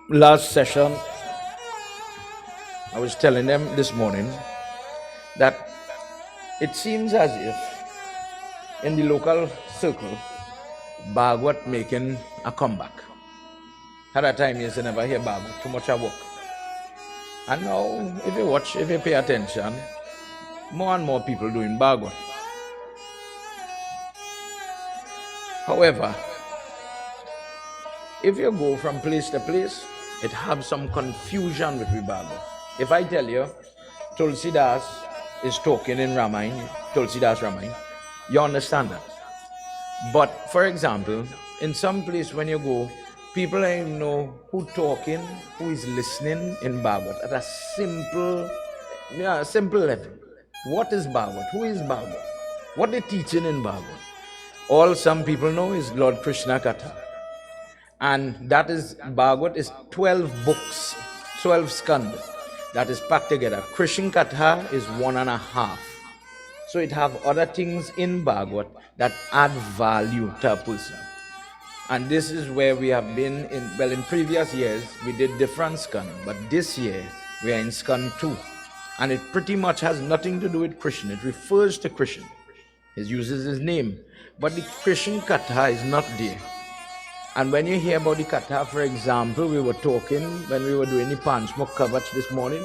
Last session, I was telling them this morning that it seems as if in the local circle, Bhagwat making a comeback. At that time, you never hear Bhagwat, too much of work. And now, if you watch, if you pay attention, more and more people doing Bhagwat. However, if you go from place to place, it have some confusion with the Bhagwat. If I tell you, Tulsidas is talking in Ramayana, Tulsidas Ramayana, you understand that. But for example, in some place when you go, people don't even know who talking, who is listening in Bhagwat at a simple level. What is Bhagwat? Who is Bhagwat? What they teaching in Bhagwat? All some people know is Lord Krishna Katha. And that is, Bhagwat is 12 books, 12 Skanda, that is packed together. Krishna Katha is 1.5. So it have other things in Bhagwat that add value to a person. And this is where we have been in previous years, we did different Skanda, but this year we are in Skanda 2. And it pretty much has nothing to do with Krishna. It refers to Krishna. It uses his name. But the Krishna Katha is not there. And when you hear about the Katha, for example, we were talking when we were doing the Panchmukh Kavach this morning,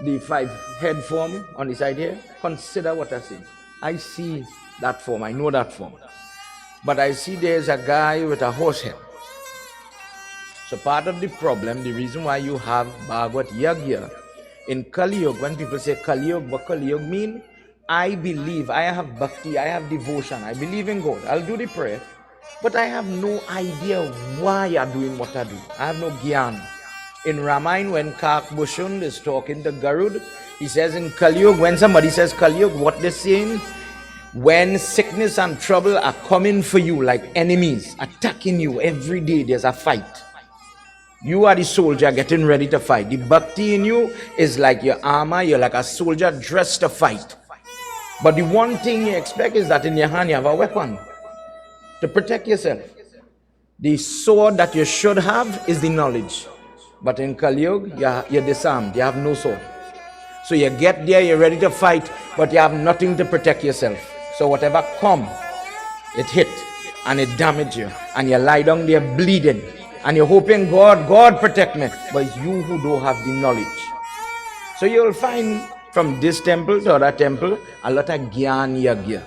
the 5 head form on the side here, consider what I say. I see that form, I know that form. But I see there's a guy with a horse head. So part of the problem, the reason why you have Bhagwat Yagna in Kali Yuga, when people say Kali Yuga, what Kali Yuga mean? I believe, I have bhakti, I have devotion, I believe in God, I'll do the prayer. But I have no idea why I'm doing what I do. I have no gyan. In Ramayana, when Kakbhushun is talking to Garud, he says in Kali Yuga, when somebody says Kali Yuga, what they're saying, when sickness and trouble are coming for you like enemies, attacking you every day, there's a fight. You are the soldier getting ready to fight. The bhakti in you is like your armor, you're like a soldier dressed to fight. But the one thing you expect is that in your hand you have a weapon to protect yourself. The sword that you should have is the knowledge. But in Kali Yuga, you're disarmed, you have no sword. So you get there, you're ready to fight, but you have nothing to protect yourself. So whatever come, it hit and it damage you. And you lie down there bleeding. And you're hoping, God protect me. But it's you who don't have the knowledge. So you'll find from this temple to other temple, a lot of Gyan Yagya.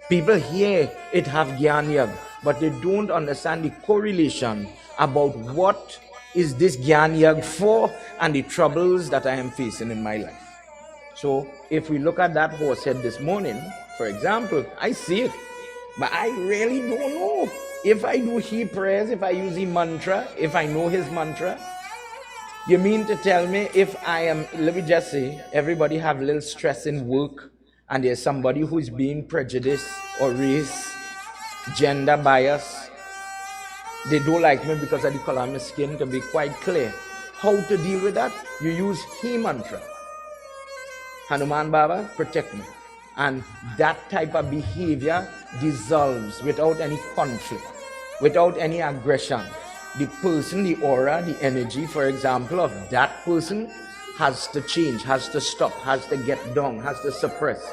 People here, it have Gyan Yag, but they don't understand the correlation about what is this Gyan Yag for and the troubles that I am facing in my life. So if we look at that horse head this morning, for example, I see it, but I really don't know. If I do he prayers, if I use the mantra, if I know his mantra, you mean to tell me if I am, let me just say, everybody have a little stress in work, and there's somebody who's being prejudiced or race, gender bias. They don't like me because of the color of my skin, to be quite clear. How to deal with that? You use he mantra. Hanuman Baba, protect me. And that type of behavior dissolves without any conflict, without any aggression. The person, the aura, the energy, for example, of that person has to change, has to stop, has to get down, has to suppress.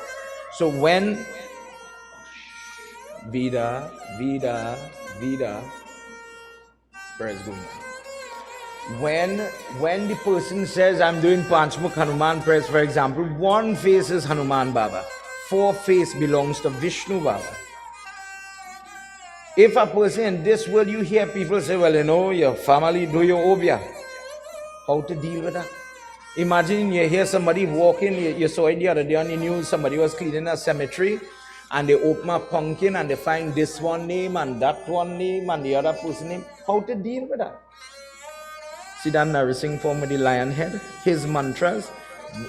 So when Vida, praise God. When the person says, I'm doing Panchmukh Hanuman prayers, for example, one face is Hanuman Baba, 4 face belongs to Vishnu Baba. If a person in this world, you hear people say, well, you know, your family do your obya. How to deal with that? Imagine you hear somebody walking, you saw it the other day on the news, somebody was cleaning a cemetery, and they open a pumpkin and they find this one name and that one name and the other person name. How to deal with that? See that Narsingh form with the lion head? His mantras.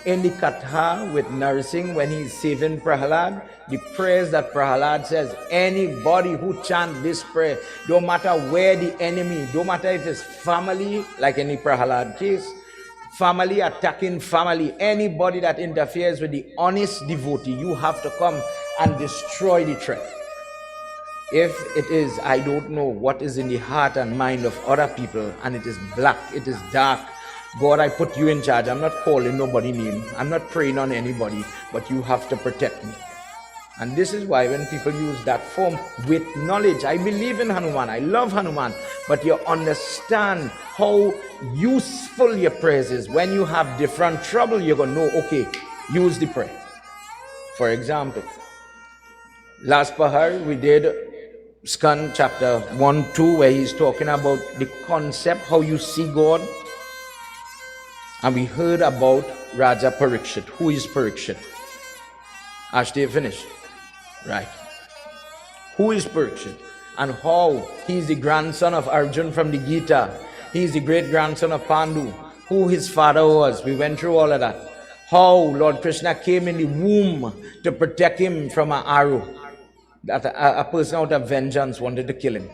In the Katha with Narsingh, when he's saving Prahalad, the prayers that Prahalad says, anybody who chant this prayer, don't matter where the enemy, don't matter if it's family, like in the Prahalad case, family attacking family, anybody that interferes with the honest devotee, you have to come and destroy the threat. If it is, I don't know what is in the heart and mind of other people, and it is black, it is dark, God, I put you in charge. I'm not calling nobody name. I'm not praying on anybody, but you have to protect me. And this is why when people use that form with knowledge, I believe in Hanuman, I love Hanuman, but you understand how useful your prayers is. When you have different trouble, you're going to know, okay, use the prayer. For example, last Pahar, we did Skanda chapter 1, 2, where he's talking about the concept, how you see God. And we heard about Raja Parikshit. Who is Parikshit? Ashti finished. Right. Who is Parikshit? And how he's the grandson of Arjun from the Gita. He's the great-grandson of Pandu. Who his father was. We went through all of that. How Lord Krishna came in the womb to protect him from an arrow. That a person out of vengeance wanted to kill him.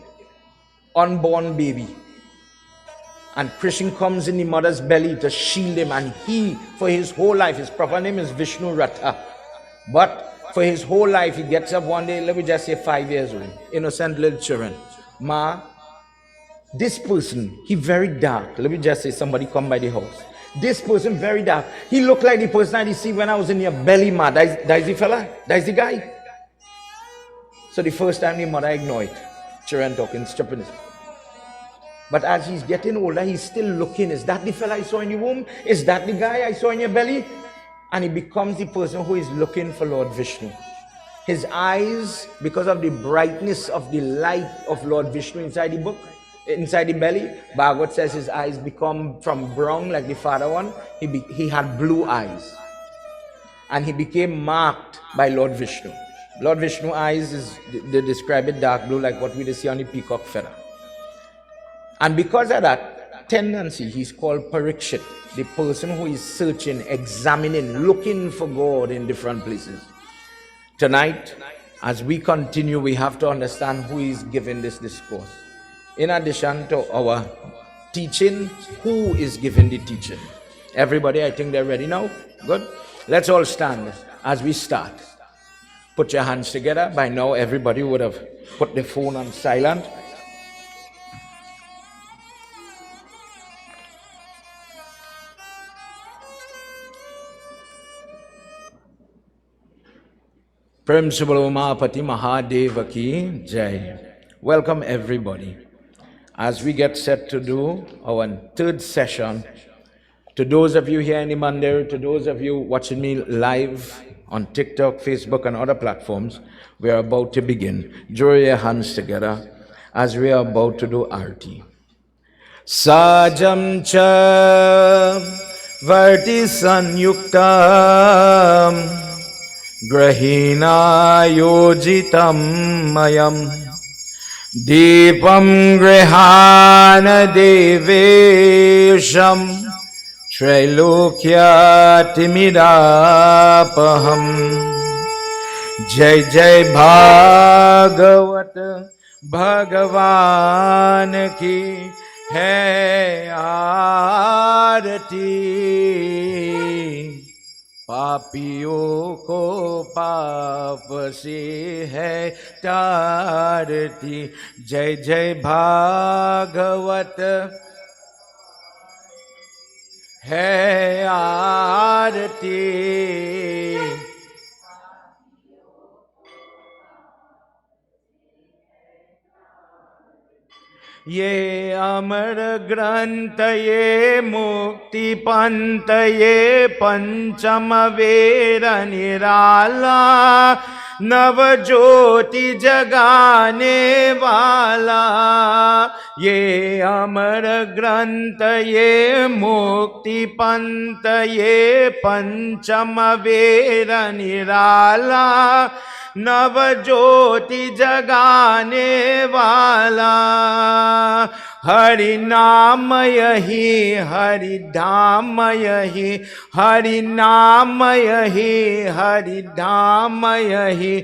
Unborn baby. And Krishna comes in the mother's belly to shield him. And he, for his whole life, his proper name is Vishnu Ratha. But for his whole life, he gets up one day, let me just say 5 years old, innocent little children. Ma, this person, he very dark. Let me just say somebody come by the house. This person very dark. He looked like the person I see when I was in your belly, ma. That's the fella. That's the guy. So the first time the mother ignored it. Children talking stupidness. But as he's getting older, he's still looking. Is that the fella I saw in the womb? Is that the guy I saw in your belly? And he becomes the person who is looking for Lord Vishnu. His eyes, because of the brightness of the light of Lord Vishnu inside the book, inside the belly, Bhagwat says his eyes become from brown like the father one. He had blue eyes. And he became marked by Lord Vishnu. Lord Vishnu eyes, they describe it dark blue like what we see on the peacock feather. And because of that tendency, he's called Parikshit, the person who is searching, examining, looking for God in different places. Tonight, as we continue, we have to understand who is giving this discourse. In addition to our teaching, who is giving the teaching? Everybody, I think they're ready now? Good? Let's all stand as we start. Put your hands together. By now, everybody would have put the phone on silent. Prem Subhalo Mahapati Mahadeva ki Jai. Welcome everybody. As we get set to do our third session, to those of you here in the Mandir, to those of you watching me live on TikTok, Facebook and other platforms, we are about to begin. Draw your hands together as we are about to do Arti. Sajam cha varti sanyuktam Grahina yojitam mayam Deepam grihana devesham Trailokya timidapaham Jai Jai Bhagwat Bhagwan ki hai aarati पापियों को पाप से है तारती जय जय भागवत है आरती ये अमर ग्रंथ ये मुक्ति पंथ ये पंचम वेद निराला नव ज्योति जगाने वाला ये अमर ग्रंथ ये मुक्ति पंथ ये पंचम वेद निराला नव ज्योति जगाने वाला हरि नाम यही हरि धाम यही हरि नाम यही हरि धाम यही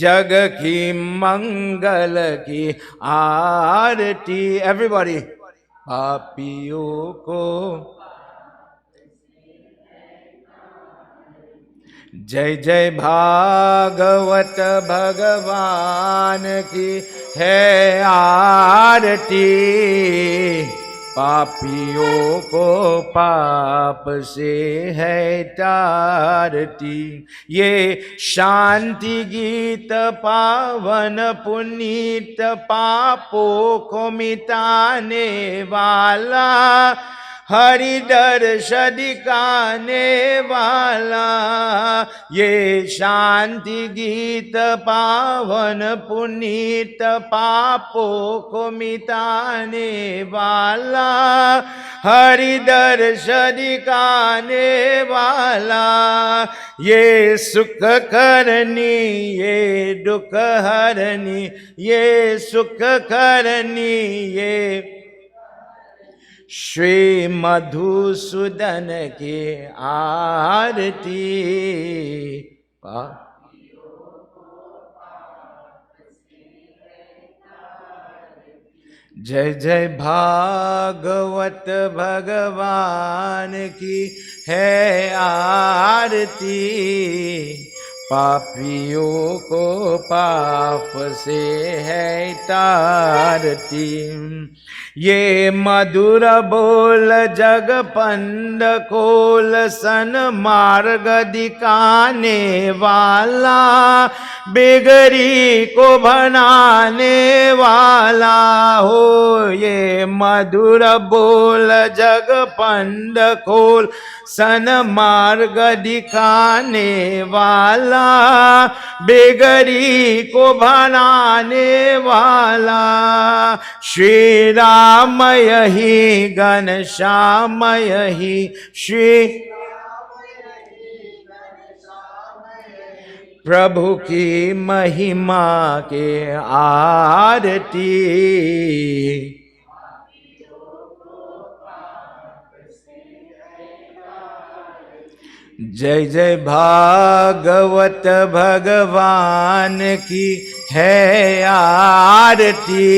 जग की मंगल की आरती एवरीबॉडी पापियों को जय जय भागवत भगवान की है आरती, पापियों को पाप से है तारती। ये शांति गीत पावन पुनीत, पापों को मिटाने वाला, हरि दर्श दिखाने वाला। ये शांति गीत पावन पुनीत, पापों को मिटाने वाला, हरि दर्श दिखाने वाला। ये सुख करनी, ये दुख हरनी, ये सुख करनी, ये श्री मधुसूदन की आरती। जय जय भागवत भगवान की है आरती, पापियों को पाप से है तारती। ये मधुर बोल जग पंड कोल, सन मार्ग दिखाने वाला, बेगरी को बनाने वाला हो। ये मधुर बोल जग पंड खोल, सन मार्ग दिखाने वाला, बेगरी को बनाने वाला। श्री राम यही घनश्याम यही, श्री प्रभु की महिमा के आरती। जय जय भागवत भगवान की है आरती,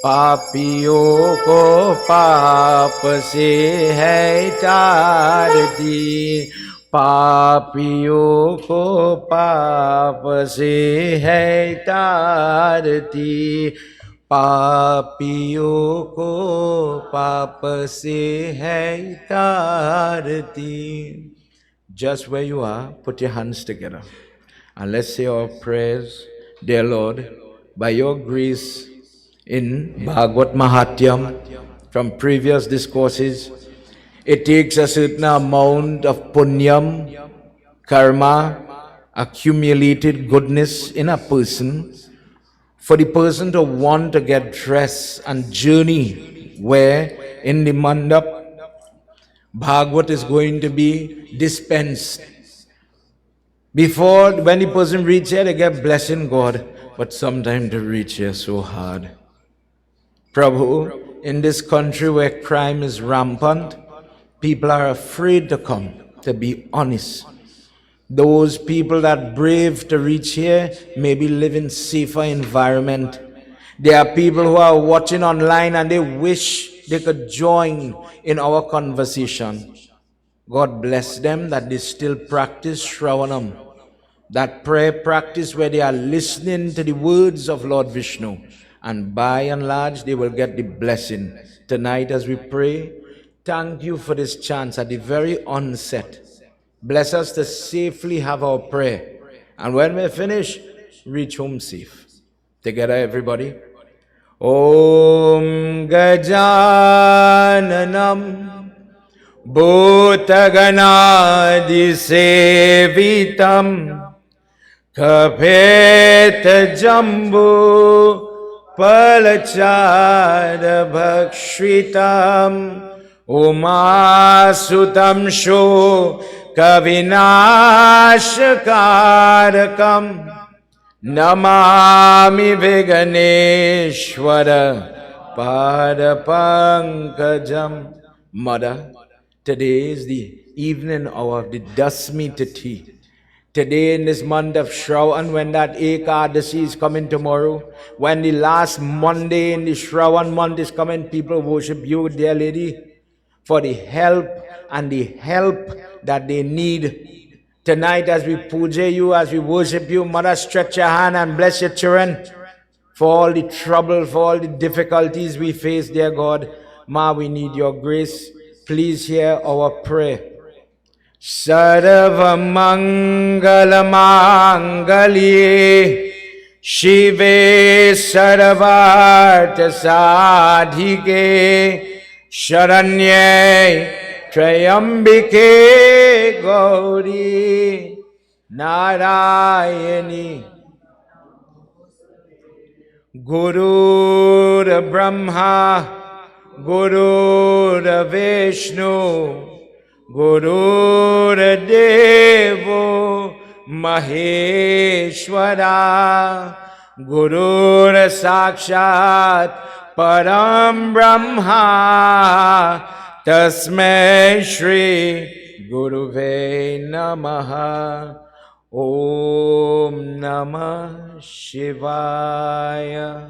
पापियों को पाप से है तारती, पापियों को पाप से है तारती, पापियों को पाप से है तारती। Just where you are, put your hands together and let's say our prayers. Dear Lord, by your grace in Bhagwat Mahatyam from previous discourses, it takes a certain amount of punyam, karma, accumulated goodness in a person, for the person to want to get dressed and journey where in the mandap Bhagwat is going to be dispensed. Before, when the person reaches here, they get blessing God, but sometimes to reach here so hard. Prabhu, in this country where crime is rampant, people are afraid to come, to be honest. Those people that brave to reach here maybe live in safer environment. There are people who are watching online and they wish they could join in our conversation. God bless them that they still practice Shravanam, that prayer practice where they are listening to the words of Lord Vishnu, and by and large they will get the blessing. Tonight as we pray, thank you for this chance at the very onset. Bless us to safely have our prayer, and when we finish, reach home safe. Together everybody. Om Gajananam Bhutaganadi Sevitam Kapet Jambu Palachara Bhakshritam Umasutam Sho Kavinashkarakam Namami Viganeshwara Padapankajam. Mother, today is the evening hour of the Dasmi Tithi. Today in this month of Shravan, when that Ekadasi is coming tomorrow, when the last Monday in the Shravan month is coming, people worship you, dear lady, for the help and the help that they need. Tonight as we puja you, as we worship you, Mother, stretch your hand and bless your children. For all the trouble, for all the difficulties we face, dear God, Ma, we need your grace. Please hear our prayer. Sarva Mangala Mangalye Shive Sarvartha Sadhike Sharanye Trayambike Gauri Narayani Guru Brahma Guru Vishnu Guru Devo Maheshwara Guru Sakshat Param Brahma Tasmai Shri Guruve Namaha. Om Namah Shivaya.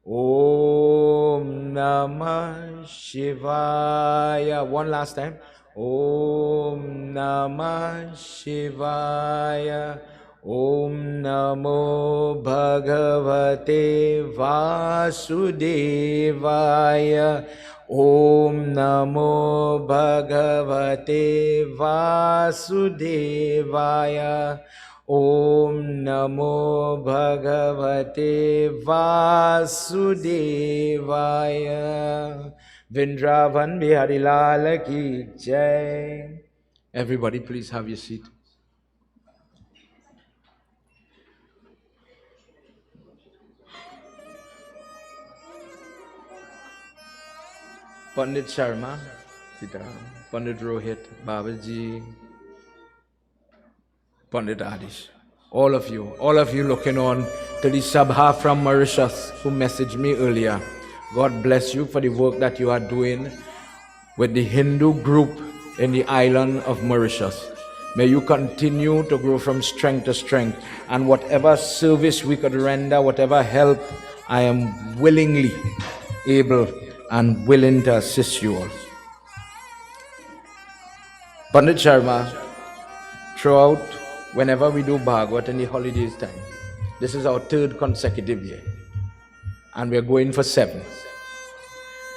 Om Namah Shivaya. One last time. Om Namah Shivaya. Om Namo Bhagavate Vasudevaya. Om Namo Bhagavate Vasudevaya. Om Namo Bhagavate Vasudevaya. Vrindavan Bihari Lal Ki Jai. Everybody, please have your seat. Pandit Sharma, Sitaram, Pandit Rohit, Babaji, Pandit Adish. All of you looking on to the Sabha from Mauritius who messaged me earlier. God bless you for the work that you are doing with the Hindu group in the island of Mauritius. May you continue to grow from strength to strength, and whatever service we could render, whatever help, I am willingly able and willing to assist you all. Pandit Sharma, throughout, whenever we do Bhagwat in the holidays time, this is our 3rd consecutive year, and we're going for 7.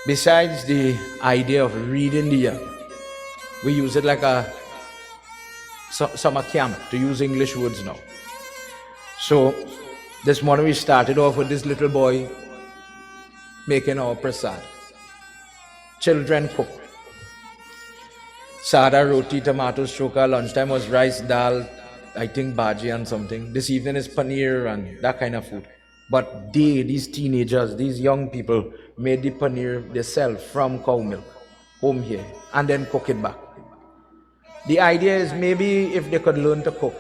Besides the idea of reading the Yagna, we use it like a summer camp, to use English words now. So this morning we started off with this little boy making our prasad. Children cook. Sada, roti, tomatoes, choka. Lunchtime was rice, dal, I think bhaji and something. This evening is paneer and that kind of food. But these teenagers, these young people, made the paneer themselves from cow milk, home here, and then cook it back. The idea is maybe if they could learn to cook,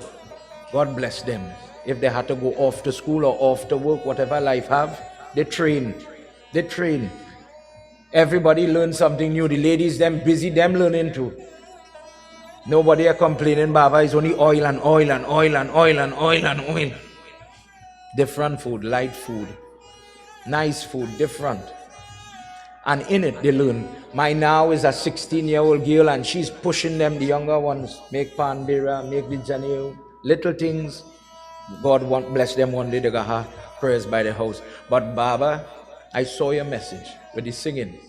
God bless them. If they had to go off to school or off to work, whatever life have, they train. They train. Everybody learns something new. The ladies, them busy, them learning too. Nobody are complaining, Baba, it's only oil and oil and oil and oil and oil and oil. Different food, light food, nice food, different. And in it, they learn. Mine now is a 16-year-old girl, and she's pushing them, the younger ones, make pan bira, make the janeo, little things. God bless them one day, they got her prayers by the house. But Baba, I saw your message with the singing.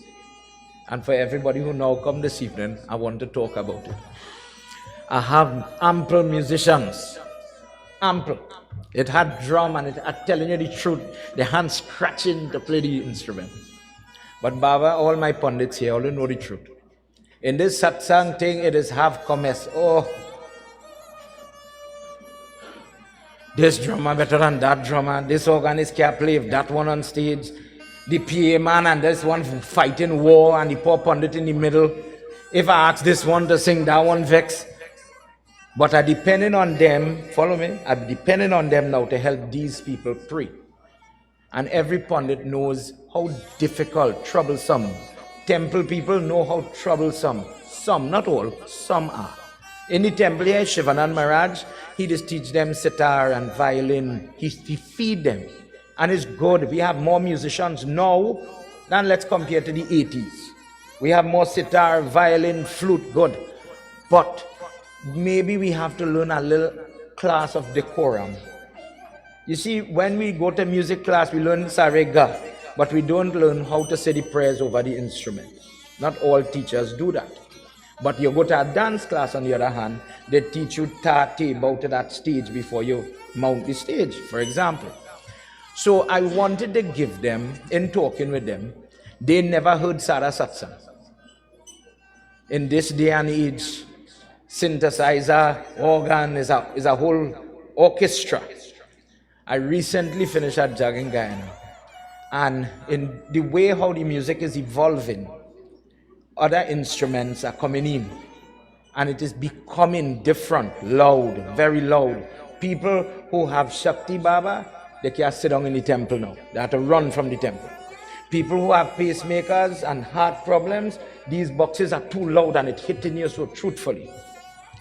And for everybody who now come this evening, I want to talk about it. I have ample musicians. Ample. It had drum and I'm telling you the truth, the hands scratching to play the instrument. But Baba, all my pundits here only know the truth. In this satsang thing, it is half commerce. Oh, this drummer better than that drummer. This organist can't play if that one on stage. The PA man and this one fighting war, and the poor pundit in the middle. If I ask this one to sing, that one vex. But I'm depending on them, follow me, I'm depending on them now to help these people pray. And every pundit knows how difficult, troublesome. Temple people know how troublesome. Some, not all, some are. In the temple here, Shivanand Maharaj, he just teach them sitar and violin. He feed them. And it's good. We have more musicians now than let's compare to the 80s. We have more sitar, violin, flute, good. But maybe we have to learn a little class of decorum. You see, when we go to music class, we learn sarega, but we don't learn how to say the prayers over the instrument. Not all teachers do that. But you go to a dance class, on the other hand, they teach you tate about that stage before you mount the stage, for example. So I wanted to give them, in talking with them, they never heard Sada Satsang. In this day and age, synthesizer, organ is a whole orchestra. I recently finished a jag in Guyana, and in the way how the music is evolving, other instruments are coming in, and it is becoming different, loud, very loud. People who have Shakti Baba, they can't sit down in the temple now. They have to run from the temple. People who have pacemakers and heart problems, these boxes are too loud and it hitting you so truthfully.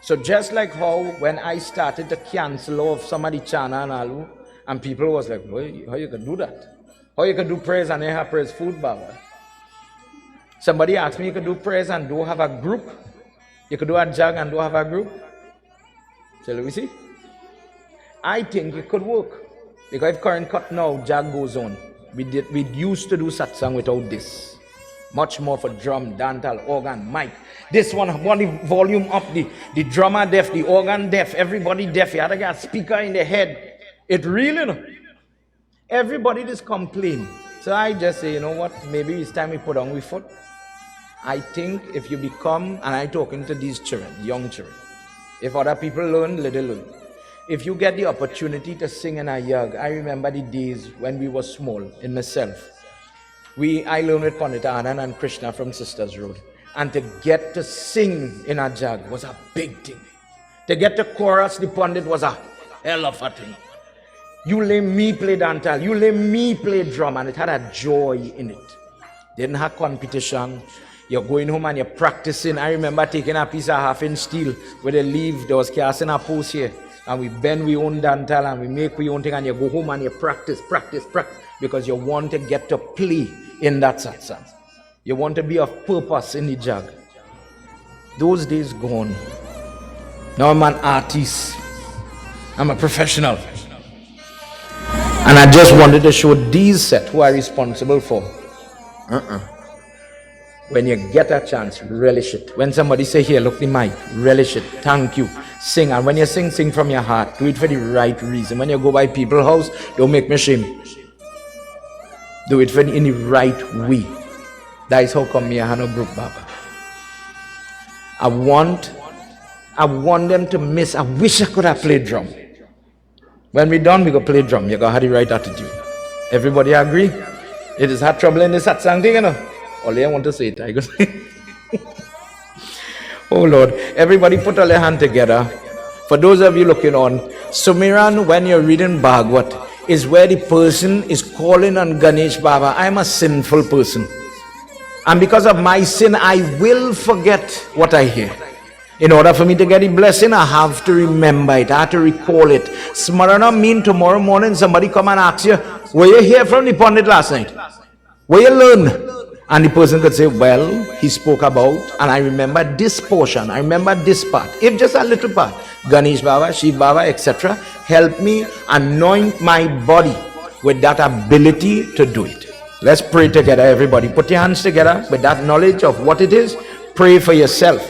So just like how when I started to cancel off some of the chana and alu, and people was like, how you can do that? How you can do praise and have praise food, Baba? Somebody asked me, you can do praise and don't have a group? You could do a jag and don't have a group? So let me see. I think it could work. Because if current cut now, jag goes on. We used to do satsang without this. Much more for drum, dantal, organ, mic. This one want the volume up, the drummer deaf, the organ deaf, everybody deaf. You had to get a speaker in the head. It really, no. Everybody just complain. So I just say, you know what, maybe it's time we put on we foot. I think if you become, and I'm talking to these children, young children, if other people learn, let them learn. If you get the opportunity to sing in a yag, I remember the days when we were small, in myself. I learned with Pandita Anand and Krsna from Sisters Road. And to get to sing in a jag was a big thing. To get to chorus the Pandit was a hell of a thing. You let me play dantal, you let me play drum, and it had a joy in it. Didn't have competition. You're going home and you're practicing. I remember taking a piece of half-inch steel where they leave, there was casting a post here, and we bend we own dantal and we make we own thing, and you go home and you practice, because you want to get to play in that satsang. You want to be of purpose in the jag. Those days gone. Now I'm an artist. I'm a professional. And I just wanted to show these set who are responsible for. When you get a chance, relish it. When somebody say, here, look the mic, relish it. Thank you. Sing. And when you sing, sing from your heart. Do it for the right reason. When you go by people's house, don't make me shame. Do it in the right way. That is how come me have no group, Baba. I want them to miss. I wish I could have played drum. When we're done, we go play drum. You gotta have the right attitude. Everybody agree? It is had trouble in this satsang thing, you know. Only I want to say it. I go say. Oh Lord, everybody put all your hand together. For those of you looking on, Sumiran, when you're reading Bhagwat, is where the person is calling on Ganesh Baba. I'm a sinful person. And because of my sin, I will forget what I hear. In order for me to get the blessing, I have to remember it. I have to recall it. Smarana mean tomorrow morning somebody come and ask you, were you here from the Pandit last night? Were you learn? And the person could say, well, he spoke about, and I remember this portion, I remember this part, if just a little part. Ganesh Baba, Shiv Baba, etc. help me anoint my body with that ability to do it. Let's pray together, everybody. Put your hands together with that knowledge of what it is. Pray for yourself.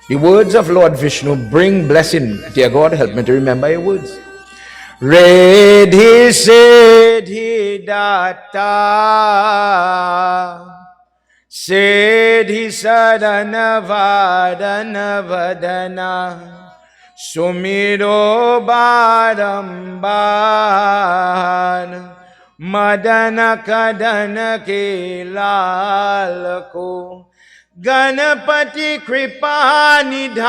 The words of Lord Vishnu bring blessing. Dear God, help me to remember your words. Redhi Siddhi Datta Siddhi Sadana Vadana Vadana Sumiro Barambar Madana Kadana Ke Lalko Ganapati Kripa Nidhan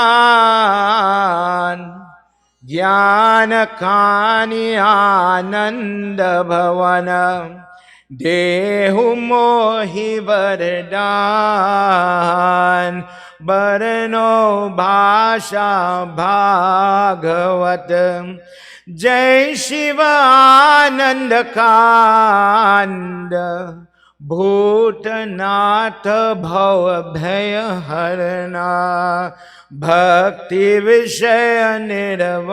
Jnana Kani Ananda Bhavana Dehu Mohi Vardhan Barano Bhasha Bhagavatam Jai Shiva Ananda Kanda Bhootnath भव भय हरना भक्ति विषय निर्वाण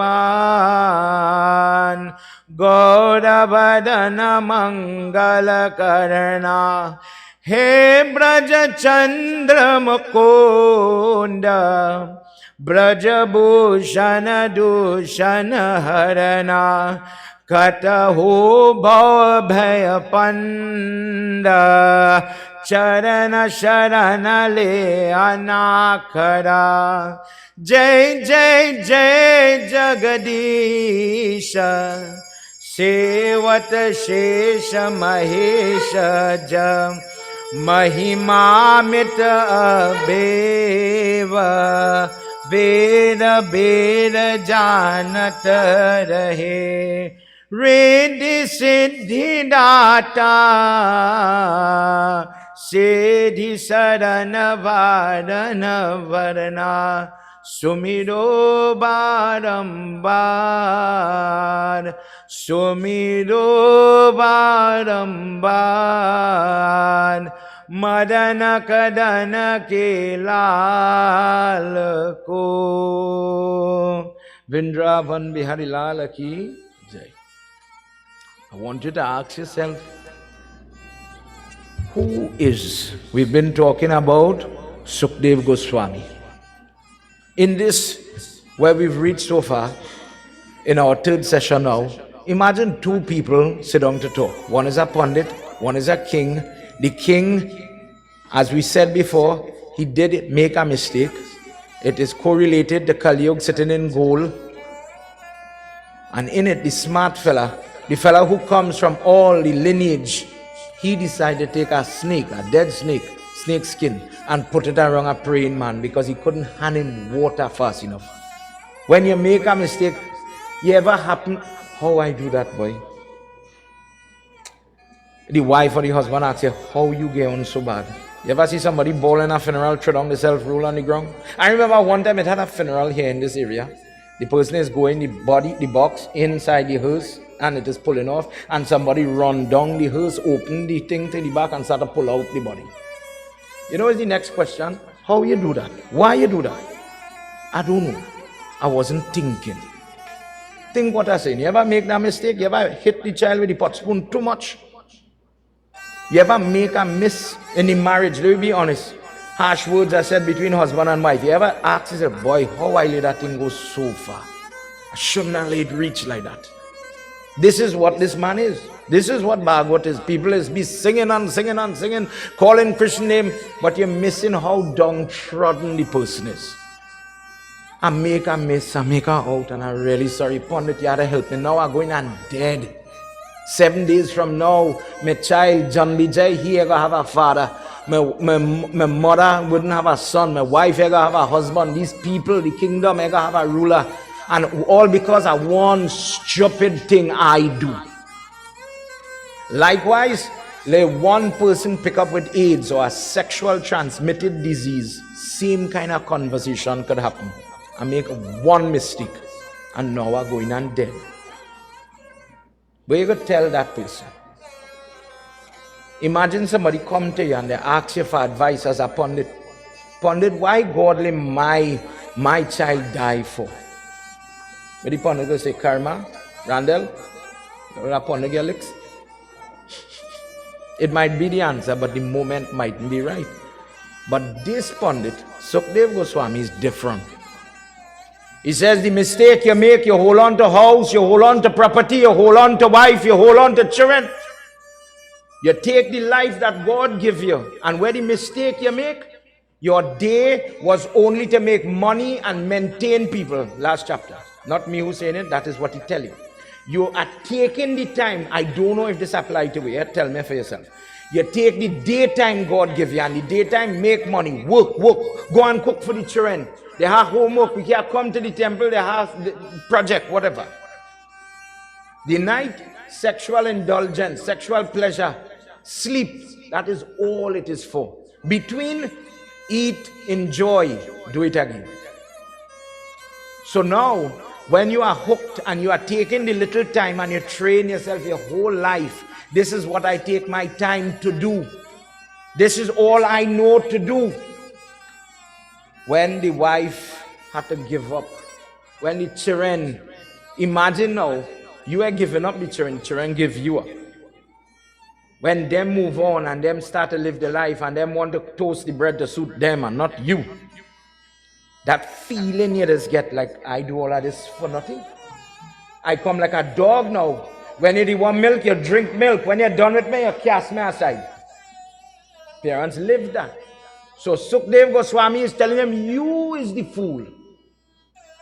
गौरवदन मंगल करना हे ब्रज चंद्र मुकुंद ब्रजभूषण दूषण हरना कटहु भव भय पंड चरण शरण ले अनाखरा जय जय जय जगदीश सेवत शेष महेश जम महिमामित अबेव वेद वेद जानत रहे रिद्धि सिद्धि दाता सिद्धि शरण वारण वरना सुमिरो बारंबार सुमिरो बारंबार मदन कदन के लाल को वृंदावन बिहारी लाल की जय. I want you to ask yourself, who is, we've been talking about Sukadeva Goswami. In this, where we've reached so far, in our third session now, imagine two people sit down to talk. One is a Pandit, one is a king. The king, as we said before, he did make a mistake. It is correlated, the Kali Yuga sitting in gold. And in it, the smart fella, the fella who comes from all the lineage, he decided to take a snake, a dead snake, snake skin, and put it around a praying man because he couldn't hand him water fast enough. When you make a mistake, you ever happen, how I do that, boy? The wife or the husband asks you, how you get on so bad? You ever see somebody ball in a funeral, throw down the self-rule on the ground? I remember one time it had a funeral here in this area. The person is going, the box inside the hearse, and it is pulling off, and somebody run down the hearse, open the thing to the back, and start to pull out the body. You know, is the next question, how you do that? Why you do that? I don't know. I wasn't thinking. Think what I'm saying. You ever make that mistake? You ever hit the child with the pot spoon too much? You ever make a miss in the marriage? Let me be honest. Harsh words are said between husband and wife. You ever ask yourself, boy, how I let that thing go so far? I shouldn't have let it reach like that. This is what this man is. This is what Bhagwat is. People is be singing and singing and singing, calling Krishna name, but you're missing how downtrodden the person is. I make a miss, I make her out, and I'm really sorry. Pandit, you had to help me. Now I'm going and dead. 7 days from now, my child, John Vijay, he ever have a father. My mother wouldn't have a son. My wife ever have a husband. These people, the kingdom ever have a ruler. And all because of one stupid thing I do. Likewise, let one person pick up with AIDS or a sexual transmitted disease. Same kind of conversation could happen. I make one mistake and now I'm going and dead. But you could tell that person. Imagine somebody come to you and they ask you for advice as a Pandit. Pandit, why God let my child die for? But the Pandit will say, Karma, Randall, Pandit Alex. It might be the answer, but the moment mightn't be right. But this Pandit, Sukadeva Goswami, is different. He says the mistake you make, you hold on to house, you hold on to property, you hold on to wife, you hold on to children. You take the life that God give you, and where the mistake you make, your day was only to make money and maintain people. Last chapter. Not me who's saying it, that is what he tell you. You are taking the time, I don't know if this applies to you yet, tell me for yourself. You take the daytime God give you, and the daytime make money, work, go and cook for the children. They have homework, we can't come to the temple, they have the project, whatever. The night, sexual indulgence, sexual pleasure, sleep, that is all it is for. Between, eat, enjoy, do it again. So now, When you are hooked and you are taking the little time and you train yourself your whole life, this is what I take my time to do. This is all I know to do. When the wife had to give up, when the children, imagine now, you are giving up the children give you up. When them move on and them start to live the life and them want to toast the bread to suit them and not you, that feeling you just get like, I do all of this for nothing. I come like a dog now. When you want milk, you drink milk. When you're done with me, you cast me aside. Parents live that. So Sukadeva Goswami is telling him, you is the fool.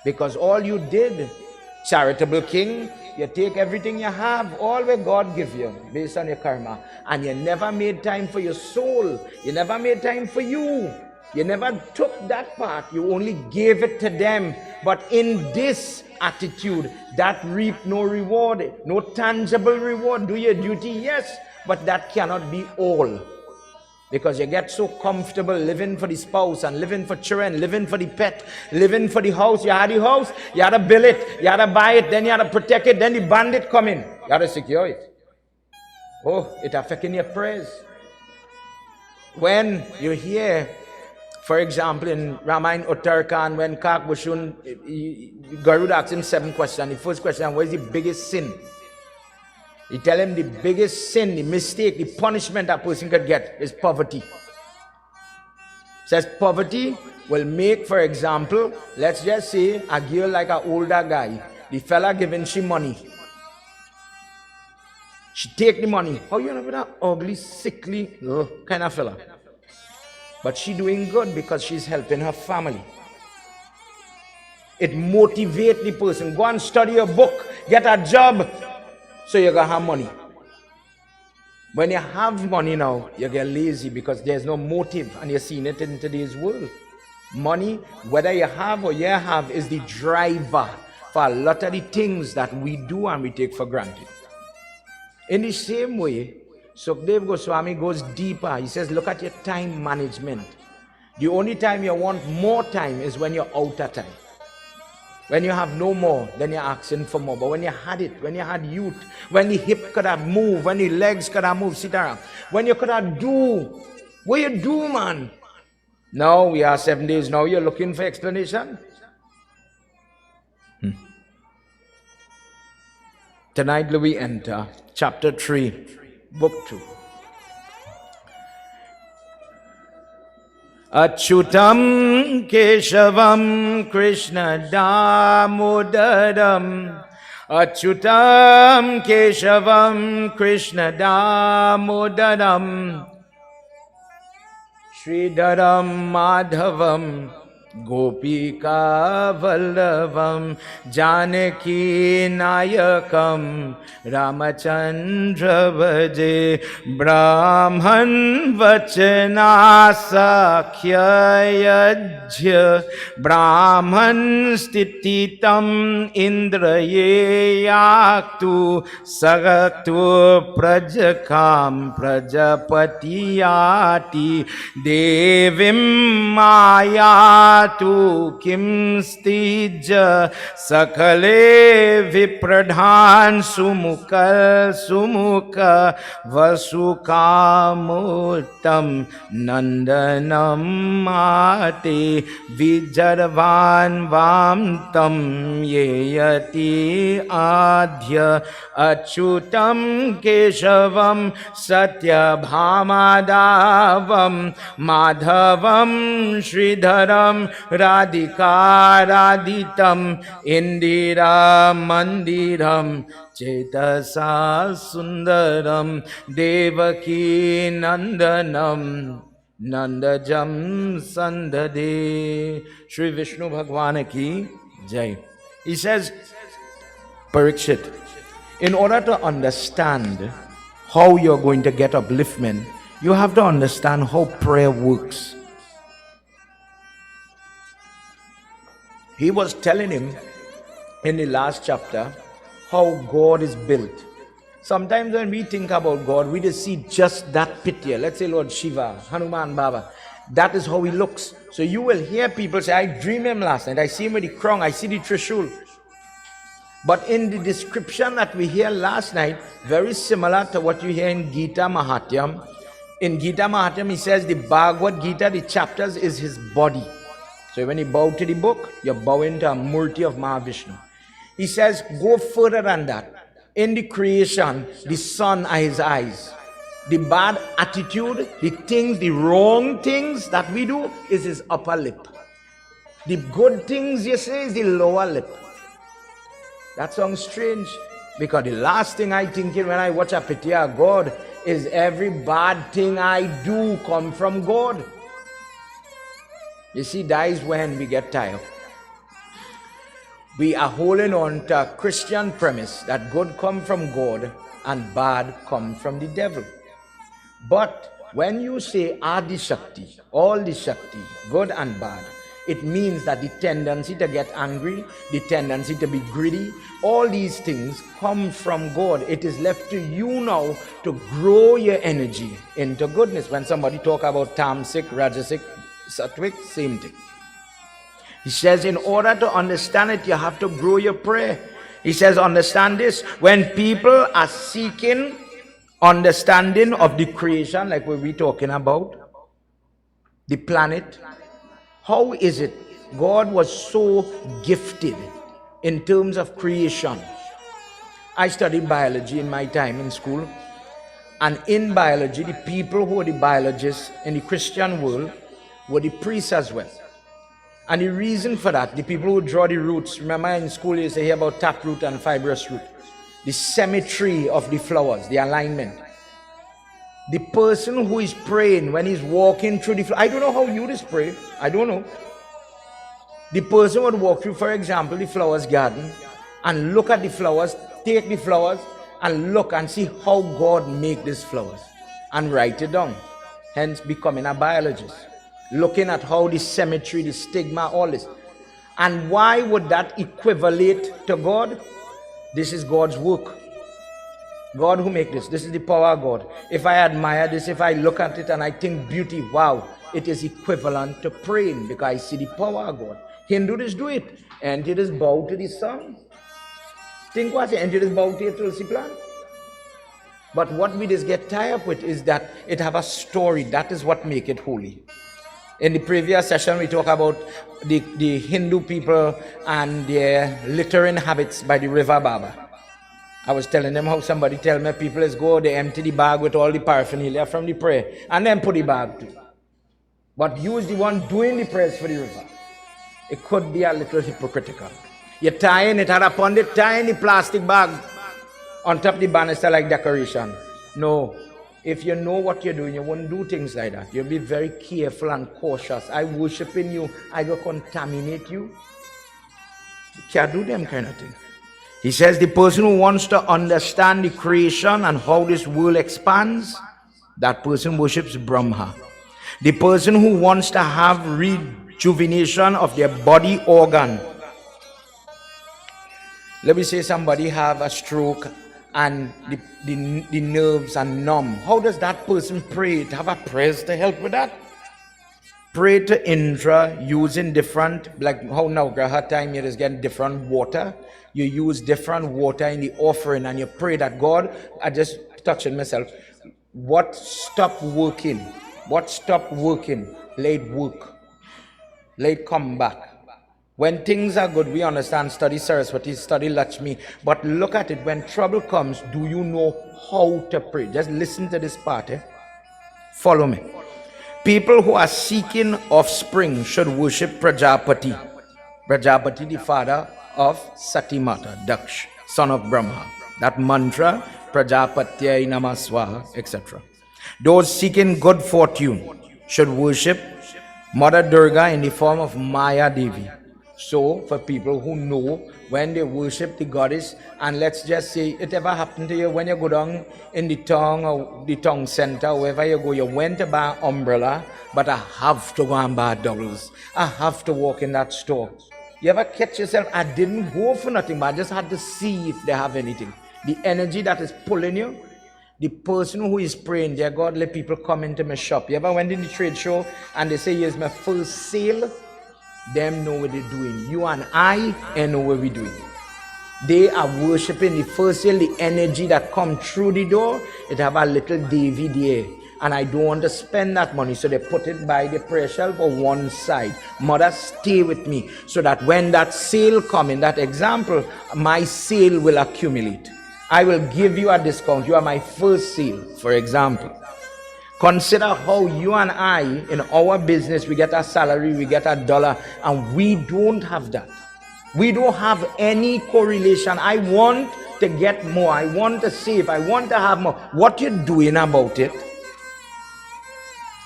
Because all you did, charitable king, you take everything you have, all what God give you, based on your karma, and you never made time for your soul. You never made time for you. You never took that part. You only gave it to them. But in this attitude, that reap no reward, no tangible reward. Do your duty, yes, but that cannot be all. Because you get so comfortable living for the spouse and living for children, living for the pet, living for the house. You had the house, you had to build it, you had to buy it, then you had to protect it, then the bandit come in. You had to secure it. Oh, it affecting your prayers. When you hear, for example, in Ramayana Uttarkand, when Kakbhushun, Garuda asked him 7 questions. The first question, what is the biggest sin? He tell him the biggest sin, the mistake, the punishment that person could get is poverty. Says poverty will make, for example, let's just say a girl like an older guy, the fella giving she money. She take the money. How you know with that ugly, sickly kind of fella? But she doing good because she's helping her family. It motivates the person. Go and study a book, get a job, so you're going to have money. When you have money now, you get lazy because there's no motive, and you're seeing it in today's world. Money, whether you have or you have, is the driver for a lot of the things that we do and we take for granted. In the same way, Sukadeva Goswami goes deeper. He says, look at your time management. The only time you want more time is when you're out of time. When you have no more, then you're asking for more. But when you had it, when you had youth, when the hip could have moved, when the legs could have moved, sit around, when you could have do, what you do, man? Now we are 7 days, now you're looking for explanation? Tonight we enter chapter 3, book 2. Achyutam Keshavam Krishna Damodaram. Achyutam Keshavam Krishna Damodaram. Sridharam Madhavam Gopika Vallavam Janaki Nayakam Ramachandra Vaje Brahman Vachana Sakhyayajya Brahman Stititam Indraye Yaktu Sagatu Prajakam Prajapatiyati Devim Maya tu kimstija sakale vipradhan sumukha vasukamutam nandanam mate vijarvan vamtam yeyati adhya achyutam keshavam satyabhamadavam madhavam sridharam Radhika Radhitam Indira Mandiram Chetasa Sundaram Devaki Nandanam Nandajam Sandade. Shri Vishnu Bhagwan ki Jai. He says, Parikshit, in order to understand how you're going to get upliftment, you have to understand how prayer works. He was telling him in the last chapter how God is built. Sometimes when we think about God, we just see just that picture. Let's say Lord Shiva, Hanuman Baba. That is how he looks. So you will hear people say, I dreamed him last night. I see him with the crown. I see the Trishul. But in the description that we hear last night, very similar to what you hear in Gita Mahatyam. In Gita Mahatyam, he says the Bhagavad Gita, the chapters is his body. So when you bow to the book, you're bowing to a Murti of Mahavishnu. He says, go further than that. In the creation, the sun are his eyes. The bad attitude, the things, the wrong things that we do is his upper lip. The good things you say is the lower lip. That sounds strange, because the last thing I think when I watch a picture of God is every bad thing I do come from God. You see, that is when we get tired. We are holding on to a Christian premise that good come from God and bad come from the devil. But when you say Adi Shakti, all the Shakti, good and bad, it means that the tendency to get angry, the tendency to be greedy, all these things come from God. It is left to you now to grow your energy into goodness. When somebody talk about tamasic, rajasic, sattvic, same thing. He says in order to understand it, you have to grow your prayer. He says, understand this. When people are seeking understanding of the creation, like what we're talking about, the planet, how is it God was so gifted in terms of creation? I studied biology in my time in school. And in biology, the people who were the biologists in the Christian world were the priests as well. And the reason for that, the people who draw the roots, remember in school you used to hear about taproot and fibrous root. The symmetry of the flowers, the alignment. The person who is praying when he's walking through the flower, I don't know how you just pray, I don't know. The person would walk through, for example, the flowers garden and look at the flowers, take the flowers and look and see how God make these flowers and write it down. Hence becoming a biologist. Looking at how the symmetry, the stigma, all this. And why would that equivalent to God? This is God's work. God who make this. This is the power of God. If I admire this, if I look at it and I think beauty, wow, it is equivalent to praying because I see the power of God. Hindus do it. And it is bow to the sun. Think what it is bow to a tulsi plant. But what we just get tied up with is that it have a story. That is what make it holy. In the previous session, we talk about the Hindu people and their littering habits by the river Baba. I was telling them how somebody tell me people is go, they empty the bag with all the paraphernalia from the prayer and then put the bag too. But you is the one doing the prayers for the river. It could be a little hypocritical. You're tying it upon the tiny plastic bag on top of the banister like decoration. No. If you know what you're doing, you won't do things like that. You'll be very careful and cautious. I worship in you. I will contaminate you. You can't do them kind of thing. He says the person who wants to understand the creation and how this world expands, that person worships Brahma. The person who wants to have rejuvenation of their body organ. Let me say somebody have a stroke and the nerves are numb. How does that person pray? To have a prayers to help with that? Pray to Indra using different, like how now Graha time you just get different water. You use different water in the offering and you pray that God, I just touching myself, what stopped working? What stopped working? Let it work. Let it come back. When things are good, we understand, study Saraswati, study Lakshmi. But look at it, when trouble comes, do you know how to pray? Just listen to this part. Follow me. People who are seeking offspring should worship Prajapati. Prajapati, the father of Satimata, Daksh, son of Brahma. That mantra, Prajapatyai Namah Swaha, etc. Those seeking good fortune should worship Mother Durga in the form of Maya Devi. So, for people who know, when they worship the goddess, and let's just say, it ever happened to you when you go down in the tongue or the tongue center, wherever you go, you went to buy an umbrella, but I have to go and buy doubles. I have to walk in that store. You ever catch yourself, I didn't go for nothing, but I just had to see if they have anything. The energy that is pulling you, the person who is praying, dear God, let people come into my shop. You ever went in the trade show and they say, here's my first sale? Them know what they're doing. You and I know what we're doing. They are worshipping the first year, the energy that come through the door, it have a little Devi there. And I don't want to spend that money. So they put it by the prayer shelf on one side. Mother, stay with me. So that when that sale come, in that example, my sale will accumulate. I will give you a discount. You are my first sale, for example. Consider how you and I, in our business, we get a salary, we get $1, and we don't have that. We don't have any correlation. I want to get more. I want to save. I want to have more. What you doing about it?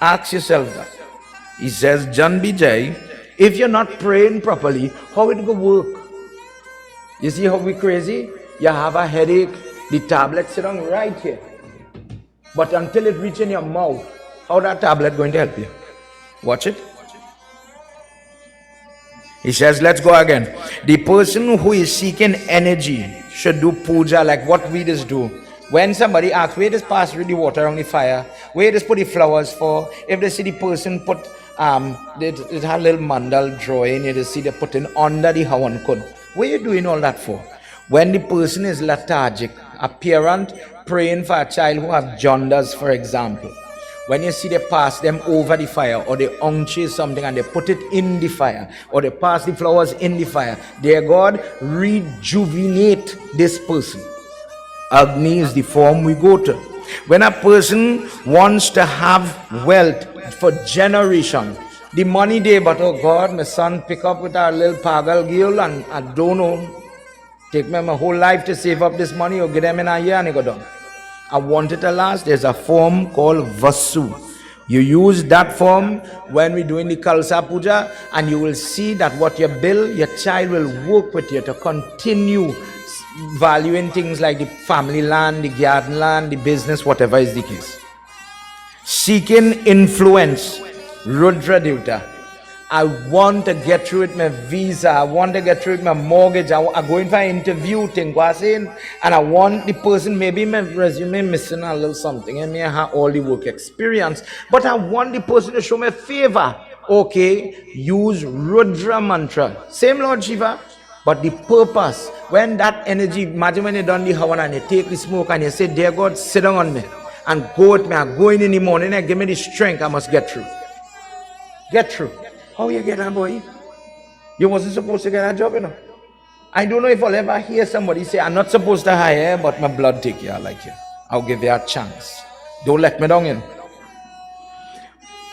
Ask yourself that. He says, John Bijay, if you're not praying properly, how it go work? You see how we crazy? You have a headache, the tablet sit on right here. But until it reaches in your mouth, how that tablet going to help you? Watch it. He says, let's go again. The person who is seeking energy should do puja like what we just do. When somebody asks, where does pass through the water on the fire? Where does put the flowers for? If they see the person put, it had a little mandal drawing, you just see they putting under the hawan kun. What are you doing all that for? When the person is lethargic, a parent praying for a child who have jaundice, for example. When you see they pass them over the fire, or they unchase something and they put it in the fire, or they pass the flowers in the fire, dear God, rejuvenate this person. Agni is the form we go to. When a person wants to have wealth for generation, the money there, but oh God, my son pick up with a little pagal girl and I don't know, take me my whole life to save up this money or get them in a year and it go done. I want it to last. There's a form called Vasu. You use that form when we're doing the Kalsa Puja, and you will see that what you build, your child will work with you to continue valuing things like the family land, the garden land, the business, whatever is the case. Seeking influence, Rudra Devta. I want to get through with my visa. I want to get through with my mortgage. I'm going for an interview, and I want the person, maybe my resume missing a little something, and may have all the work experience, but I want the person to show me favor. Okay, use Rudra mantra. Same Lord Shiva, but the purpose, when that energy, imagine when you done the havan and you take the smoke and you say, dear God, sit down on me and go with me. I'm going in the morning and give me the strength I must get through. Get through. How you get that, boy? You wasn't supposed to get a job, you know. I don't know if I'll ever hear somebody say, I'm not supposed to hire, but my blood take you, I like you. I'll give you a chance. Don't let me down, you know.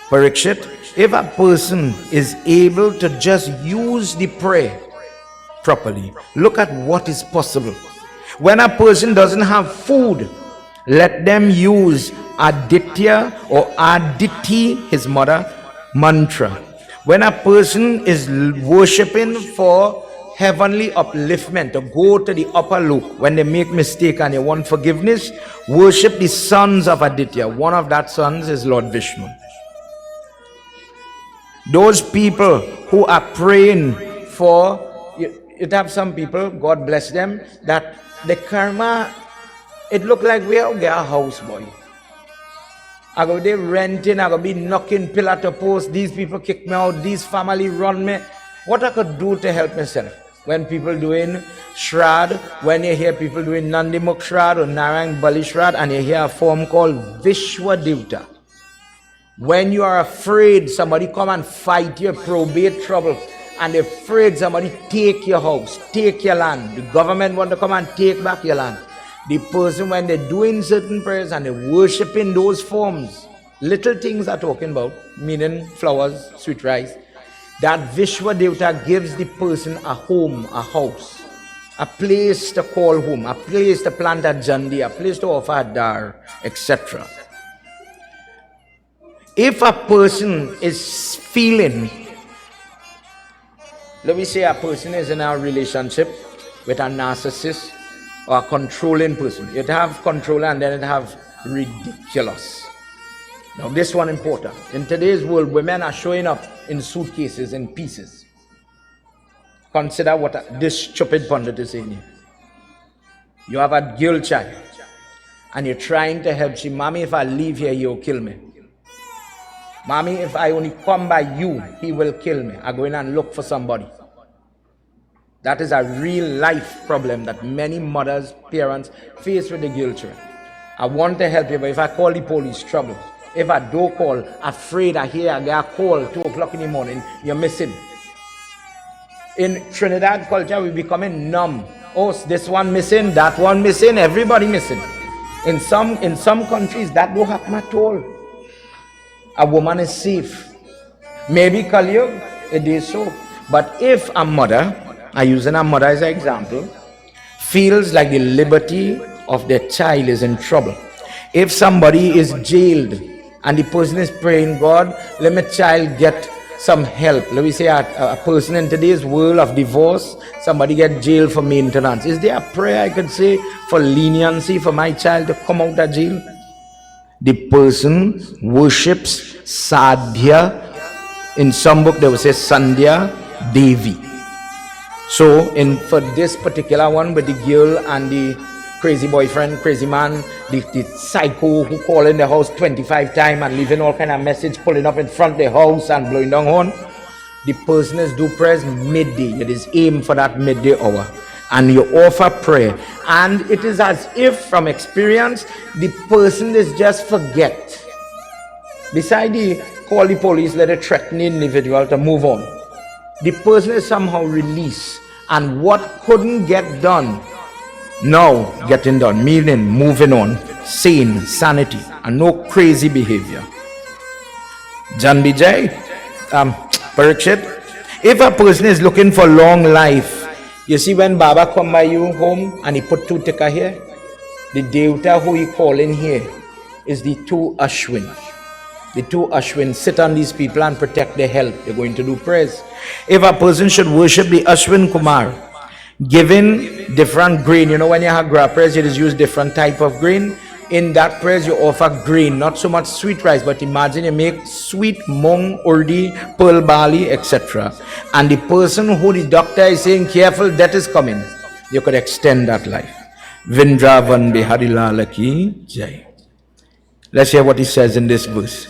Parikshit, if a person is able to just use the prayer properly, look at what is possible. When a person doesn't have food, let them use Aditya or Aditi, his mother, mantra. When a person is worshipping for heavenly upliftment, to go to the upper loop, when they make mistake and they want forgiveness, worship the sons of Aditya. One of that sons is Lord Vishnu. Those people who are praying for, you have some people, God bless them, that the karma, it look like we are get a house, boy. I go there renting, I go be knocking pillar to post, these people kick me out, these family run me. What I could do to help myself? When people doing Shrad, when you hear people doing Nandi Mukh Shrad or Narang Bali Shrad, and you hear a form called Vishwa Devta. When you are afraid somebody come and fight your probate trouble, and afraid somebody take your house, take your land, the government want to come and take back your land. The person, when they're doing certain prayers and they're worshipping those forms, little things are talking about, meaning flowers, sweet rice, that Vishwa Devta gives the person a home, a house, a place to call home, a place to plant a jandi, a place to offer a dar, etc. If a person is feeling, let me say a person is in a relationship with a narcissist, or a controlling person. You'd have controller and then it'd have ridiculous. Now this one important. In today's world, women are showing up in suitcases, in pieces. Consider what this stupid pundit is saying here. You have a girl child and you're trying to help. She, mommy, if I leave here, you'll kill me. Mommy, if I only come by you, he will kill me. I go in and look for somebody. That is a real life problem that many mothers, parents face with the girl children. I want to help you, but if I call the police, trouble. If I don't call, afraid I hear I get a call 2 o'clock in the morning, you're missing. In Trinidad culture, we're becoming numb. Oh, this one missing, that one missing, everybody missing. In some countries, that don't happen at all. A woman is safe. Maybe Kaliyug, it is so. But if a mother, I'm using a mother as an example, feels like the liberty of their child is in trouble. If somebody is jailed and the person is praying, God, let my child get some help. Let me say a person in today's world of divorce, somebody get jailed for maintenance. Is there a prayer I could say for leniency for my child to come out of jail? The person worships Sadhya. In some book they will say Sandhya Devi. So for this particular one with the girl and the crazy boyfriend, crazy man, the psycho who call in the house 25 times and leaving all kind of message, pulling up in front of the house and blowing down horn, the person is do prayers midday. It is aim for that midday hour. And you offer prayer. And it is as if from experience, the person is just forget. Beside the call the police, let a threatening individual to move on. The person is somehow released. And what couldn't get done, now getting done, meaning moving on, sane, sanity, and no crazy behavior. Jan Vijay, Parikshit, if a person is looking for long life, you see when Baba come by you home and he put 2 tikka here, the Devta who he call in here is the 2 Ashwin. The 2 Ashwin sit on these people and protect their health. They're going to do prayers. If a person should worship the Ashwin Kumar, given different grain, you know when you have gra prayers, you just use different type of grain. In that prayers, you offer grain, not so much sweet rice, but imagine you make sweet mung, urdi, pearl barley, etc. And the person who the doctor is saying, careful, death is coming, you could extend that life. Vrindavan Bihari Lal Ki Jai. Let's hear what he says in this verse.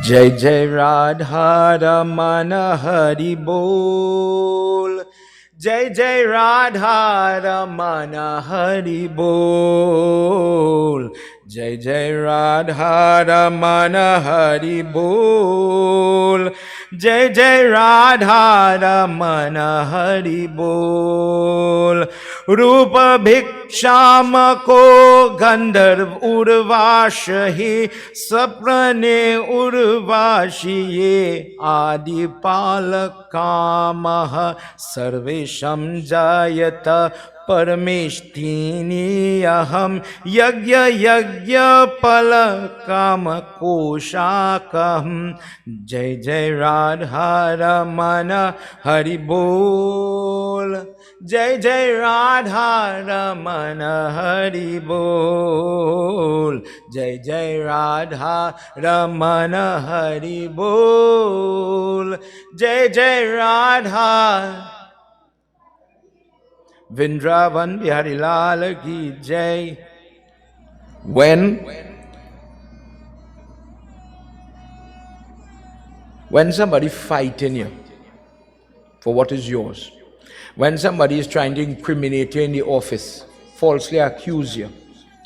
Jai Jai Radha Ramana Hari Bol. Jai Jai Radha Ramana Hari Bol. Jai Jai Radha Ramana Hari Bol. Jai Jai Radha Ramana Hari Bol. Rupa Bhiksham ko Gandharv Urvashi Saprane Urvashi Adi Palakamaha Sarvesham Jayata Parameshtini Aham Yagya Yagya Palakama Koshakam. Jai Jai Radha Ramana Hari Bol. Jai Jai Radha Ramana Hari Bol. Jai Jai Radha Ramana Hari Bol. Jai Jai Radha. Vrindavan Bihari Lal Ki Jai. When somebody fighting you for what is yours, when somebody is trying to incriminate you in the office, falsely accuse you,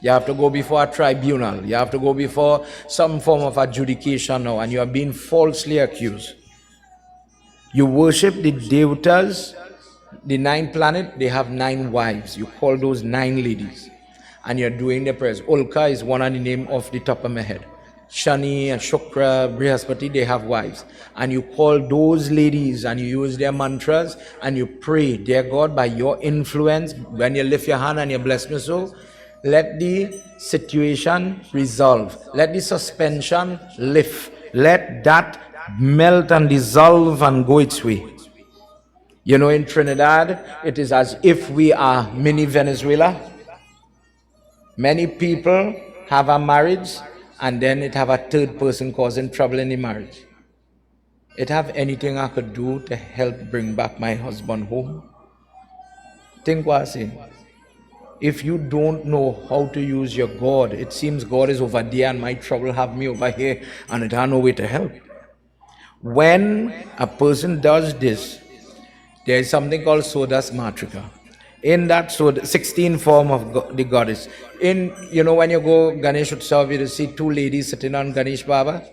you have to go before a tribunal, you have to go before some form of adjudication now, and you are being falsely accused. You worship the Devtas, the 9 planets, they have 9 wives. You call those 9 ladies, and you're doing the prayers. Ulka is one of the name off the top of my head. Shani and Shukra, Brihaspati, they have wives. And you call those ladies and you use their mantras and you pray, dear God, by your influence, when you lift your hand and you bless me so, let the situation resolve. Let the suspension lift. Let that melt and dissolve and go its way. You know, in Trinidad, it is as if we are mini Venezuela. Many people have a marriage and then it have a third person causing trouble in the marriage. It have anything I could do to help bring back my husband home? Think what I'm saying. If you don't know how to use your God, it seems God is over there and my trouble have me over here and it has no way to help. When a person does this, There is something called Sodas Matrika. In that Soda, 16 form of the goddess. When you go Ganesh Utsav, you see two ladies sitting on Ganesh Baba.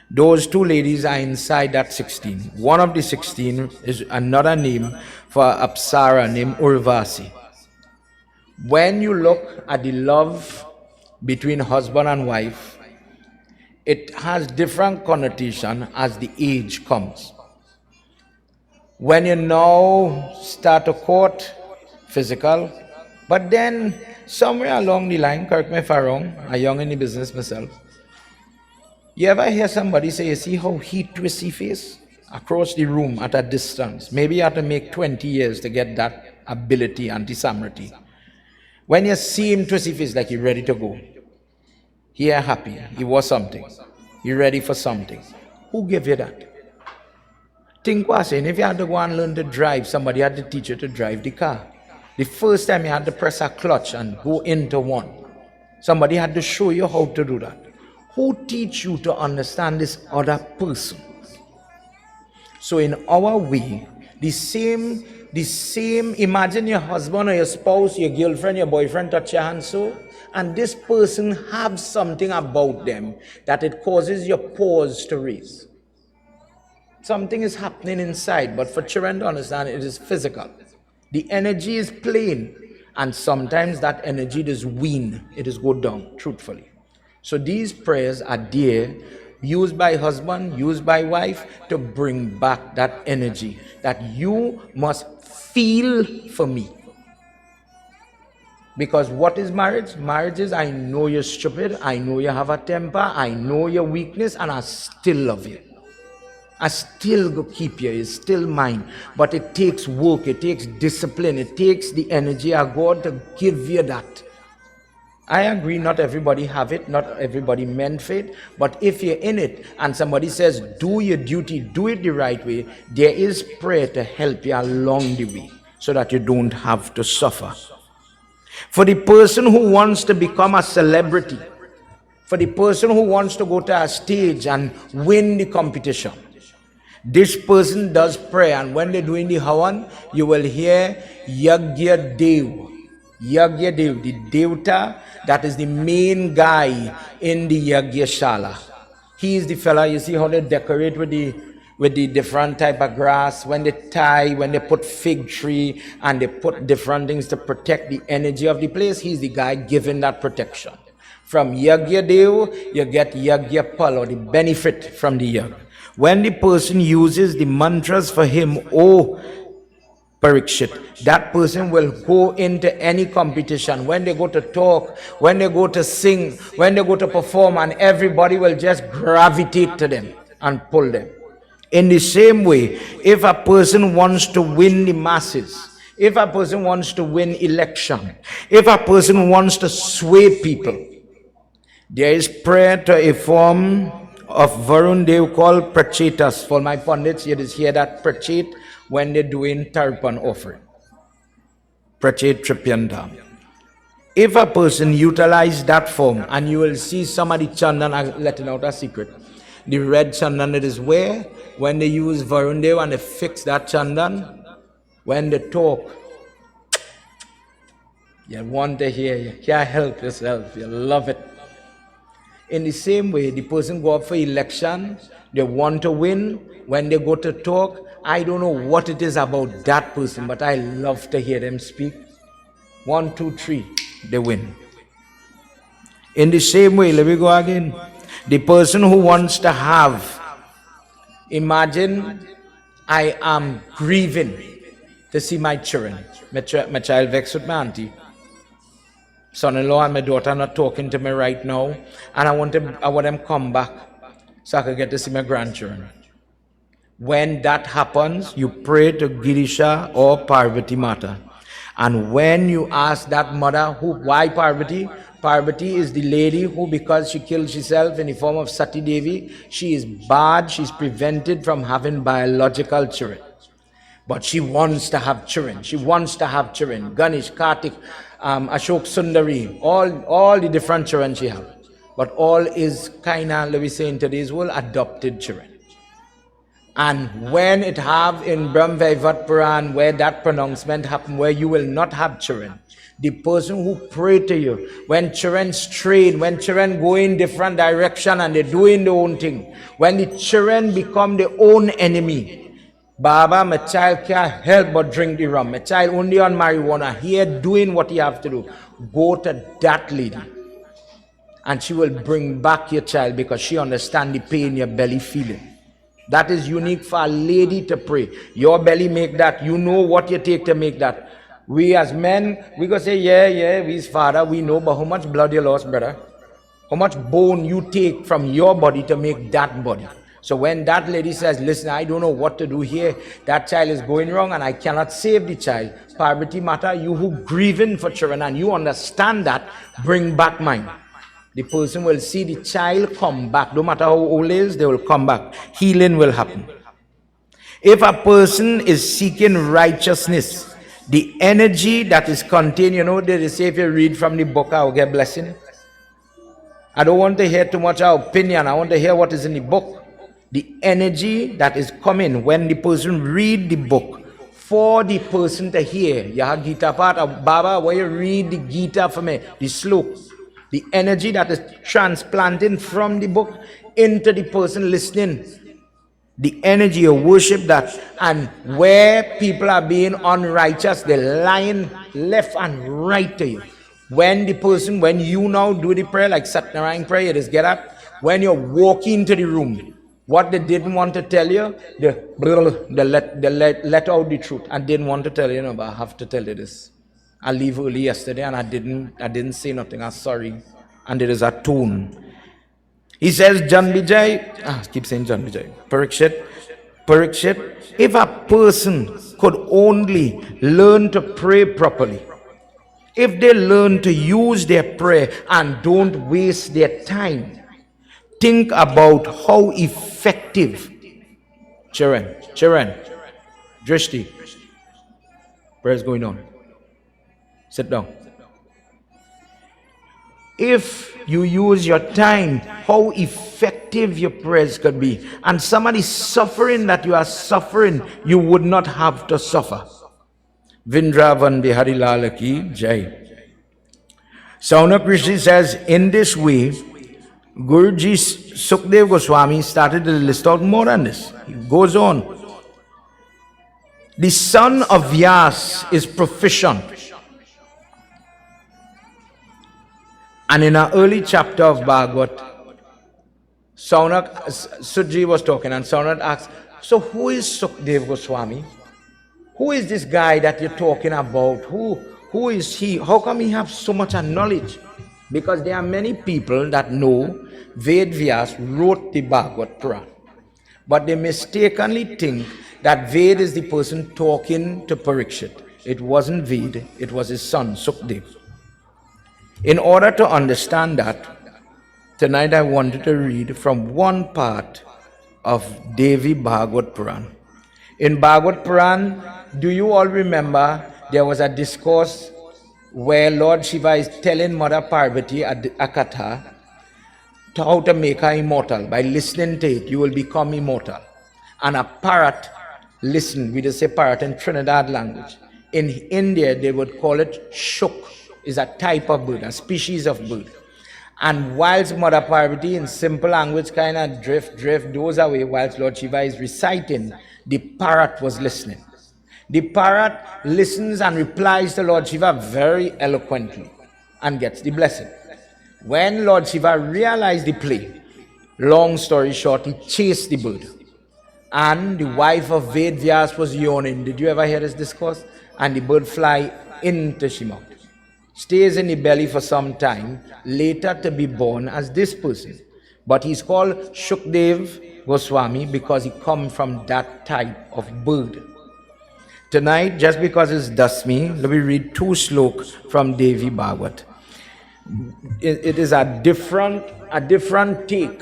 Those two ladies are inside that 16. One of the 16 is another name for Apsara named Urvasi. When you look at the love between husband and wife, it has different connotation as the age comes. When you now start to court, physical, but then somewhere along the line, correct me if I'm wrong, I'm young in the business myself, you ever hear somebody say, you see how he twists his face across the room at a distance? Maybe you have to make 20 years to get that ability, anti-samrati. When you see him twist his face like he's ready to go, he is happy, he was something, he ready for something. Who gave you that? Think was saying, if you had to go and learn to drive, somebody had to teach you to drive the car. The first time you had to press a clutch and go into one, somebody had to show you how to do that. Who teach you to understand this other person? So in our way, the same, imagine your husband or your spouse, your girlfriend, your boyfriend touch your hand so, and this person have something about them that it causes your pores to raise. Something is happening inside, but for children to understand, it is physical. The energy is plain, and sometimes that energy is wean, it is go down, truthfully. So these prayers are there, used by husband, used by wife, to bring back that energy that you must feel for me. Because what is marriage? Marriage is, I know you're stupid, I know you have a temper, I know your weakness, and I still love you. I still go keep you, it's still mine. But it takes work, it takes discipline, it takes the energy of God to give you that. I agree, not everybody have it, not everybody meant for it, but if you're in it and somebody says, do your duty, do it the right way, there is prayer to help you along the way so that you don't have to suffer. For the person who wants to become a celebrity, for the person who wants to go to a stage and win the competition, this person does prayer, and when they're doing the Havan, you will hear Yagya Dev. Yagya Dev, the Devta, that is the main guy in the Yagya Shala. He is the fella, you see how they decorate with the different type of grass, when they tie, when they put fig tree, and they put different things to protect the energy of the place. He's the guy giving that protection. From Yagya Dev, you get Yagya Pal, or the benefit from the Yag. When the person uses the mantras for him, oh Parikshit, that person will go into any competition. When they go to talk, when they go to sing, when they go to perform, and everybody will just gravitate to them and pull them. In the same way, if a person wants to win the masses, if a person wants to win election, if a person wants to sway people, there is prayer to a form of Varun Dev called Prachetas. For my pundits, you just hear that Prachet when they're doing Tarpan offering. Prachet Tripyandam. If a person utilize that form, and you will see some of the chandan letting out a secret, the red chandan that is where, when they use Varun Dev and they fix that chandan, when they talk, you want to hear, you can't help yourself, you love it. In the same way, the person go up for election, they want to win. When they go to talk, I don't know what it is about that person, but I love to hear them speak. 1, 2, 3, they win. In the same way, let me go again. The person who wants to have, imagine I am grieving to see my children. My child vexed with my auntie. Son-in-law and my daughter are not talking to me right now, and I want them come back so I can get to see my grandchildren. When that happens, you pray to Girisha or Parvati Mata. And when you ask that mother, why Parvati? Parvati is the lady who, because she killed herself in the form of Sati Devi, she is barred, she's prevented from having biological children. But she wants to have children. She wants to have children. Ganesh, Kartik, Ashok Sundari, all the different children she has. But all is kind of, let me say in today's world, adopted children. And when it have in Brahm Vaivat Puran, where that pronouncement happen, where you will not have children, the person who pray to you, when children strain, when children go in different direction and they're doing their own thing, when the children become their own enemy, Baba, my child can't help but drink the rum. My child only on marijuana, here doing what you have to do. Go to that lady and she will bring back your child because she understands the pain your belly feeling. That is unique for a lady to pray. Your belly make that. You know what you take to make that. We as men, we go say, yeah, we's father, we know, but how much blood you lost, brother? How much bone you take from your body to make that body? So when that lady says, listen, I don't know what to do here, that child is going wrong and I cannot save the child. Parvati Mata, you who grieving for children and you understand that, bring back mine. The person will see the child come back. No matter how old he is, they will come back. Healing will happen. If a person is seeking righteousness, the energy that is contained, you know, they say if you read from the book, I will get blessing. I don't want to hear too much our opinion. I want to hear what is in the book. The energy that is coming when the person read the book, for the person to hear. Yaha Gita part of Baba, where you read the Gita for me, the slok. The energy that is transplanting from the book into the person listening. The energy of worship that, and where people are being unrighteous, they're lying left and right to you. When the person, when you now do the prayer, like Satnarayan prayer, you just get up. When you're walking into the room, what they didn't want to tell you, they let out the truth and didn't want to tell you, no, but I have to tell you this. I leave early yesterday and I didn't say nothing. I'm sorry. And there is a tone. He says, John Vijay, I keep saying John Vijay, Parikshit, if a person could only learn to pray properly, if they learn to use their prayer and don't waste their time, think about how effective, Charan, Drishti, prayer is going on. Sit down. If you use your time, how effective your prayers could be. And somebody suffering that you are suffering, you would not have to suffer. Vindravan Bihari Lal ki Jai. Saunak Rishi says, in this way, Guruji Sukdev Goswami started to list out more than this. He goes on. The son of Vyas is proficient. And in an early chapter of Bhagwat, Sudji was talking and Saunak asked, so who is Sukdev Goswami? Who is this guy that you're talking about? Who is he? How come he have so much knowledge? Because there are many people that know Ved Vyas wrote the Bhagwat Puran. But they mistakenly think that Ved is the person talking to Parikshit. It wasn't Ved, it was his son, Sukdev. In order to understand that, tonight I wanted to read from one part of Devi Bhagwat Puran. In Bhagwat Puran, do you all remember there was a discourse where Lord Shiva is telling Mother Parvati a katha to how to make her immortal. By listening to it, you will become immortal. And a parrot, listen, we just say parrot in Trinidad language. In India, they would call it shuk, is a type of bird, a species of bird. And whilst Mother Parvati in simple language kind of drift goes away, whilst Lord Shiva is reciting, the parrot was listening. The parrot listens and replies to Lord Shiva very eloquently and gets the blessing. When Lord Shiva realized the play, long story short, he chased the bird. And the wife of Ved Vyas was yawning. Did you ever hear this discourse? And the bird fly into Shima. Stays in the belly for some time, later to be born as this person. But he's called Shukdev Goswami because he comes from that type of bird. Tonight, just because it's Dasmi, let me read 2 sloks from Devi Bhagwat. It is a different take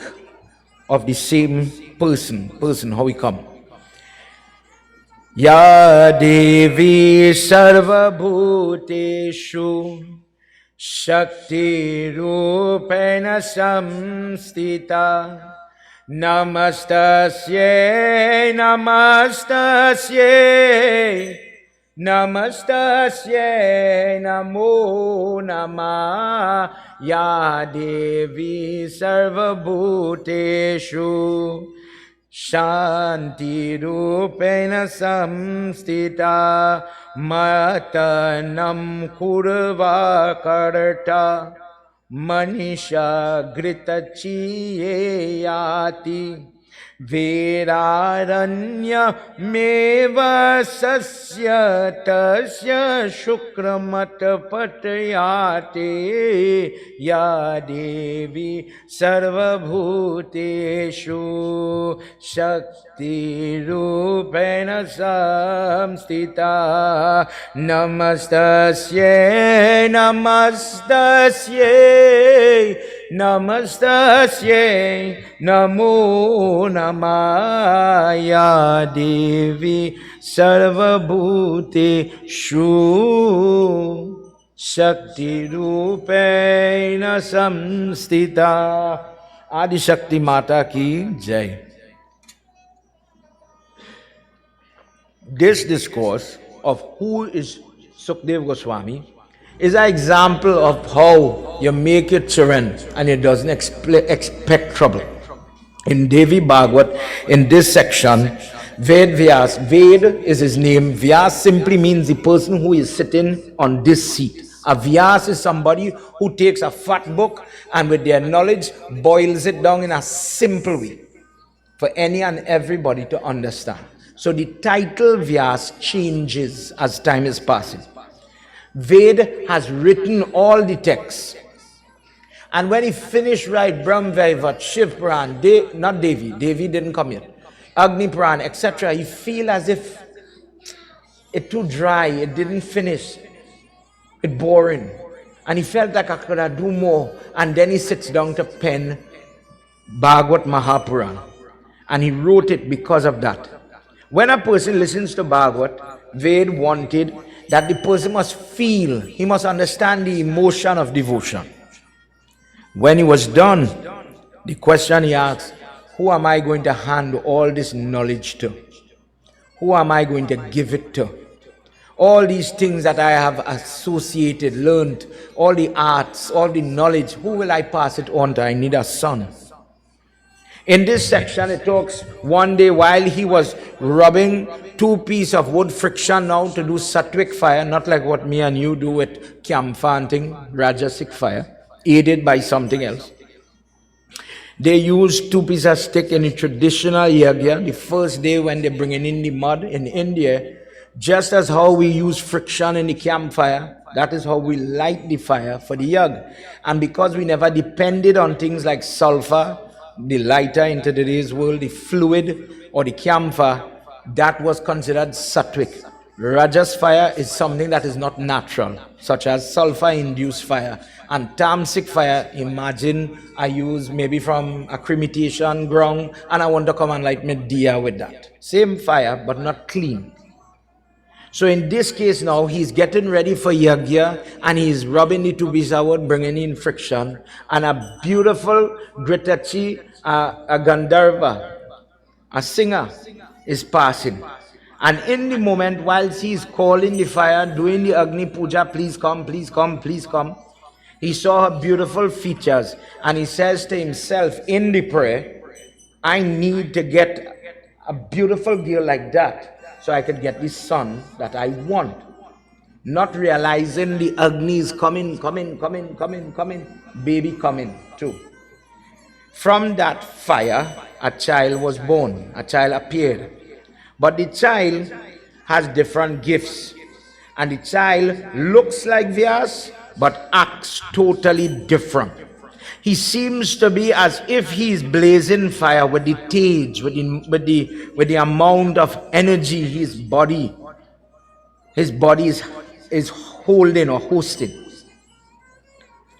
of the same person, how he come. Ya Devi Sarva Bhuteshu Shakti Rupena Samstita Namastasye, namastasye, namastasye, namo namah, ya Devi sarvabhuteshu, Shanti Rupena Samstita, Matanam Kurva Karta, Manisha Gritachiyati, Viraranya Meva Sasya Tasya Shukramata Patayate, Ya Devi Sarvabhuteshu, Shakti Rupena Samstita, Namastasye, Namastasye, Namastasye, Namo Namaya Devi Sarvabhuteshu, Shakti Rupena Samstita. Adi Shakti Mata ki Jai. This discourse of who is Sukdev Goswami is an example of how you make your children and it doesn't expect trouble. In Devi Bhagwat, in this section, Ved Vyas, Ved is his name. Vyas simply means the person who is sitting on this seat. A Vyas is somebody who takes a fat book and with their knowledge boils it down in a simple way for any and everybody to understand. So the title Vyas changes as time is passing. Ved has written all the texts. And when he finished write Brahm Vaivat, Shiv Puran, not Devi didn't come yet, Agni Puran, etc., he feel as if it too dry, it didn't finish, it boring. And he felt like I could have do more. And then he sits down to pen Bhagwat Mahapuran. And he wrote it because of that. When a person listens to Bhagwat, Ved wanted that the person must feel, he must understand the emotion of devotion. When he was done, the question he asked, who am I going to hand all this knowledge to? Who am I going to give it to? All these things that I have associated, learned, all the arts, all the knowledge, who will I pass it on to? I need a son. In this section, it talks one day while he was rubbing 2 pieces of wood friction now to do sattvic fire, not like what me and you do with camphor and thing, rajasic fire, aided by something else. They use 2 pieces of stick in a traditional yagya, the first day when they're bringing in the mud in India, just as how we use friction in the campfire, that is how we light the fire for the yag. And because we never depended on things like sulfur, the lighter into today's world, the fluid or the camphor, that was considered sattvic. Rajas fire is something that is not natural, such as sulfur-induced fire. And tamasic fire, imagine I use maybe from a cremation ground and I want to come and light my diya with that. Same fire, but not clean. So in this case now, he's getting ready for yagya and he's rubbing the 2 pieces of wood, bringing in friction. And a beautiful Gritachi, a Gandharva, a singer, is passing. And in the moment, whilst he's calling the fire, doing the Agni Puja, please come, please come, please come, he saw her beautiful features and he says to himself in the prayer, I need to get a beautiful girl like that so I could get the son that I want. Not realizing the Agni is coming, baby coming too. From that fire, a child was born, a child appeared. But the child has different gifts. And the child looks like Vyas, but acts totally different. He seems to be as if he is blazing fire with the tage, with the amount of energy his body is holding or hosting.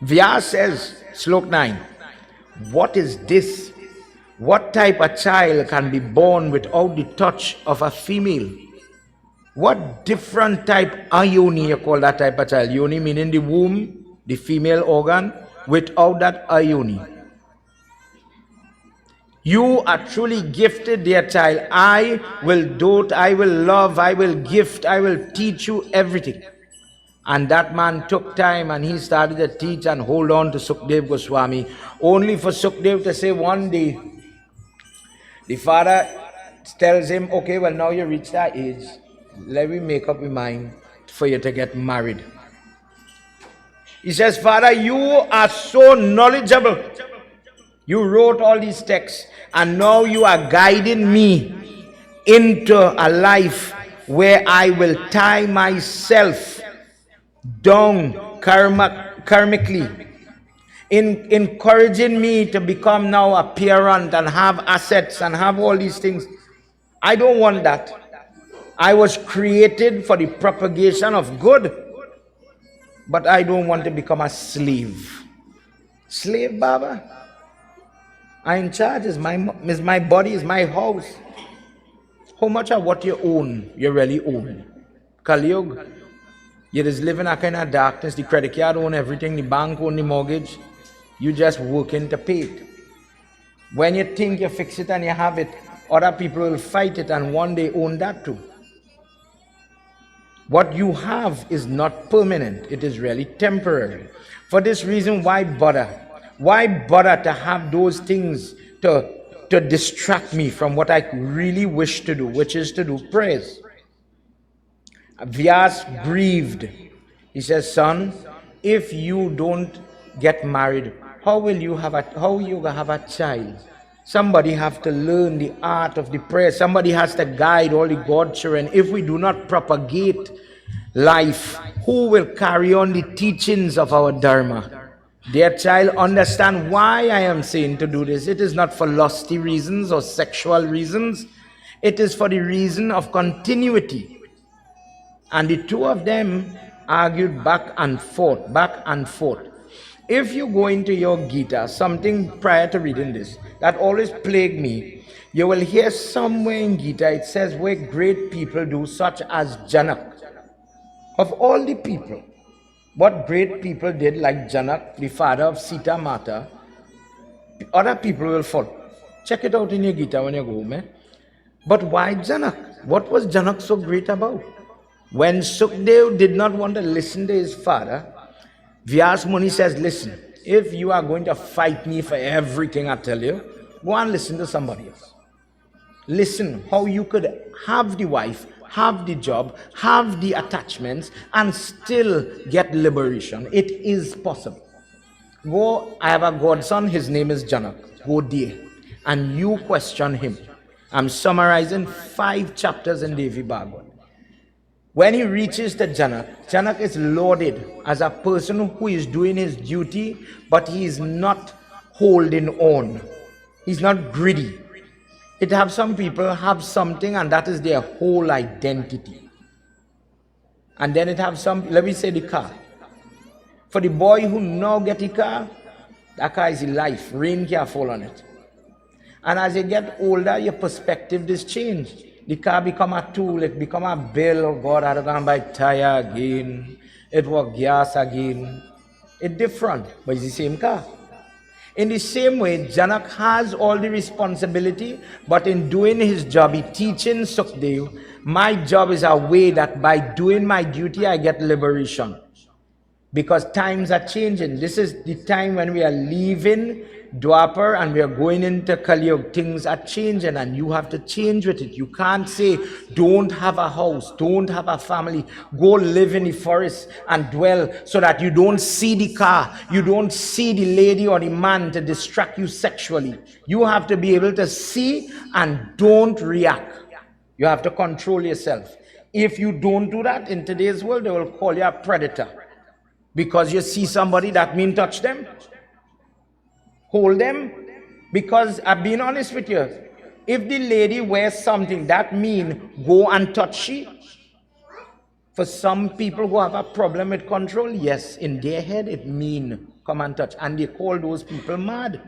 Vyas says, Slok 9, what is this? What type of child can be born without the touch of a female? What different type ayoni you call that type of child? Yoni meaning the womb, the female organ, without that ayoni. You are truly gifted, dear child. I will dote, I will love, I will gift, I will teach you everything. And that man took time and he started to teach and hold on to Sukdev Goswami, only for Sukdev to say one day, the father tells him, okay, well, now you reach that age, let me make up your mind for you to get married. He says, Father, you are so knowledgeable. You wrote all these texts, and now you are guiding me into a life where I will tie myself down karmically, in encouraging me to become now a parent and have assets and have all these things. I don't want that. I was created for the propagation of good, but I don't want to become a slave. Slave, Baba? I'm in charge. Is my body, is my house. How much of what you own, you really own? Kaliyug, you just live in a kind of darkness. The credit card own everything, the bank own the mortgage. You just working to pay it. When you think you fix it and you have it, other people will fight it and one day own that too. What you have is not permanent. It is really temporary. For this reason, why bother? Why bother to have those things to distract me from what I really wish to do, which is to do prayers? Vyas grieved. He says, son, if you don't get married, how will you have a child? Somebody have to learn the art of the prayer. Somebody has to guide all the godchildren. If we do not propagate life, who will carry on the teachings of our Dharma? Dear child, understand why I am saying to do this. It is not for lusty reasons or sexual reasons. It is for the reason of continuity. And the two of them argued back and forth, back and forth. If you go into your Gita, something prior to reading this, that always plagued me, you will hear somewhere in Gita, it says where great people do, such as Janak. Of all the people, what great people did, like Janak, the father of Sita Mata, other people will follow. Check it out in your Gita when you go home. But why Janak? What was Janak so great about? When Sukdev did not want to listen to his father, Vyas Muni says, listen, if you are going to fight me for everything I tell you, go and listen to somebody else. Listen how you could have the wife, have the job, have the attachments, and still get liberation. It is possible. Go, I have a godson, his name is Janak. Go there, and you question him. I'm summarizing 5 chapters in Devi Bhagwat. When he reaches to Janak, Janak is lauded as a person who is doing his duty, but he is not holding on. He's not greedy. It have some people have something and that is their whole identity. And then it have some, let me say the car. For the boy who now get a car, that car is life. Rain can fall on it. And as you get older, your perspective is changed. The car become a tool, it become a bill. Oh God, I don't buy tire again. It was gas again. It's different, but it's the same car. In the same way, Janak has all the responsibility, but in doing his job, he teaching Sukdev, my job is a way that by doing my duty, I get liberation. Because times are changing. This is the time when we are leaving Dwapar and we are going into Kaliyug. Things are changing and you have to change with it. You can't say, don't have a house, don't have a family, go live in the forest and dwell so that you don't see the car, you don't see the lady or the man to distract you sexually. You have to be able to see and don't react. You have to control yourself. If you don't do that in today's world, they will call you a predator. Because you see somebody, that means touch them, hold them. Because I'm being honest with you, if the lady wears something, that means go and touch she. For some people who have a problem with control, yes, in their head it means come and touch. And they call those people mad.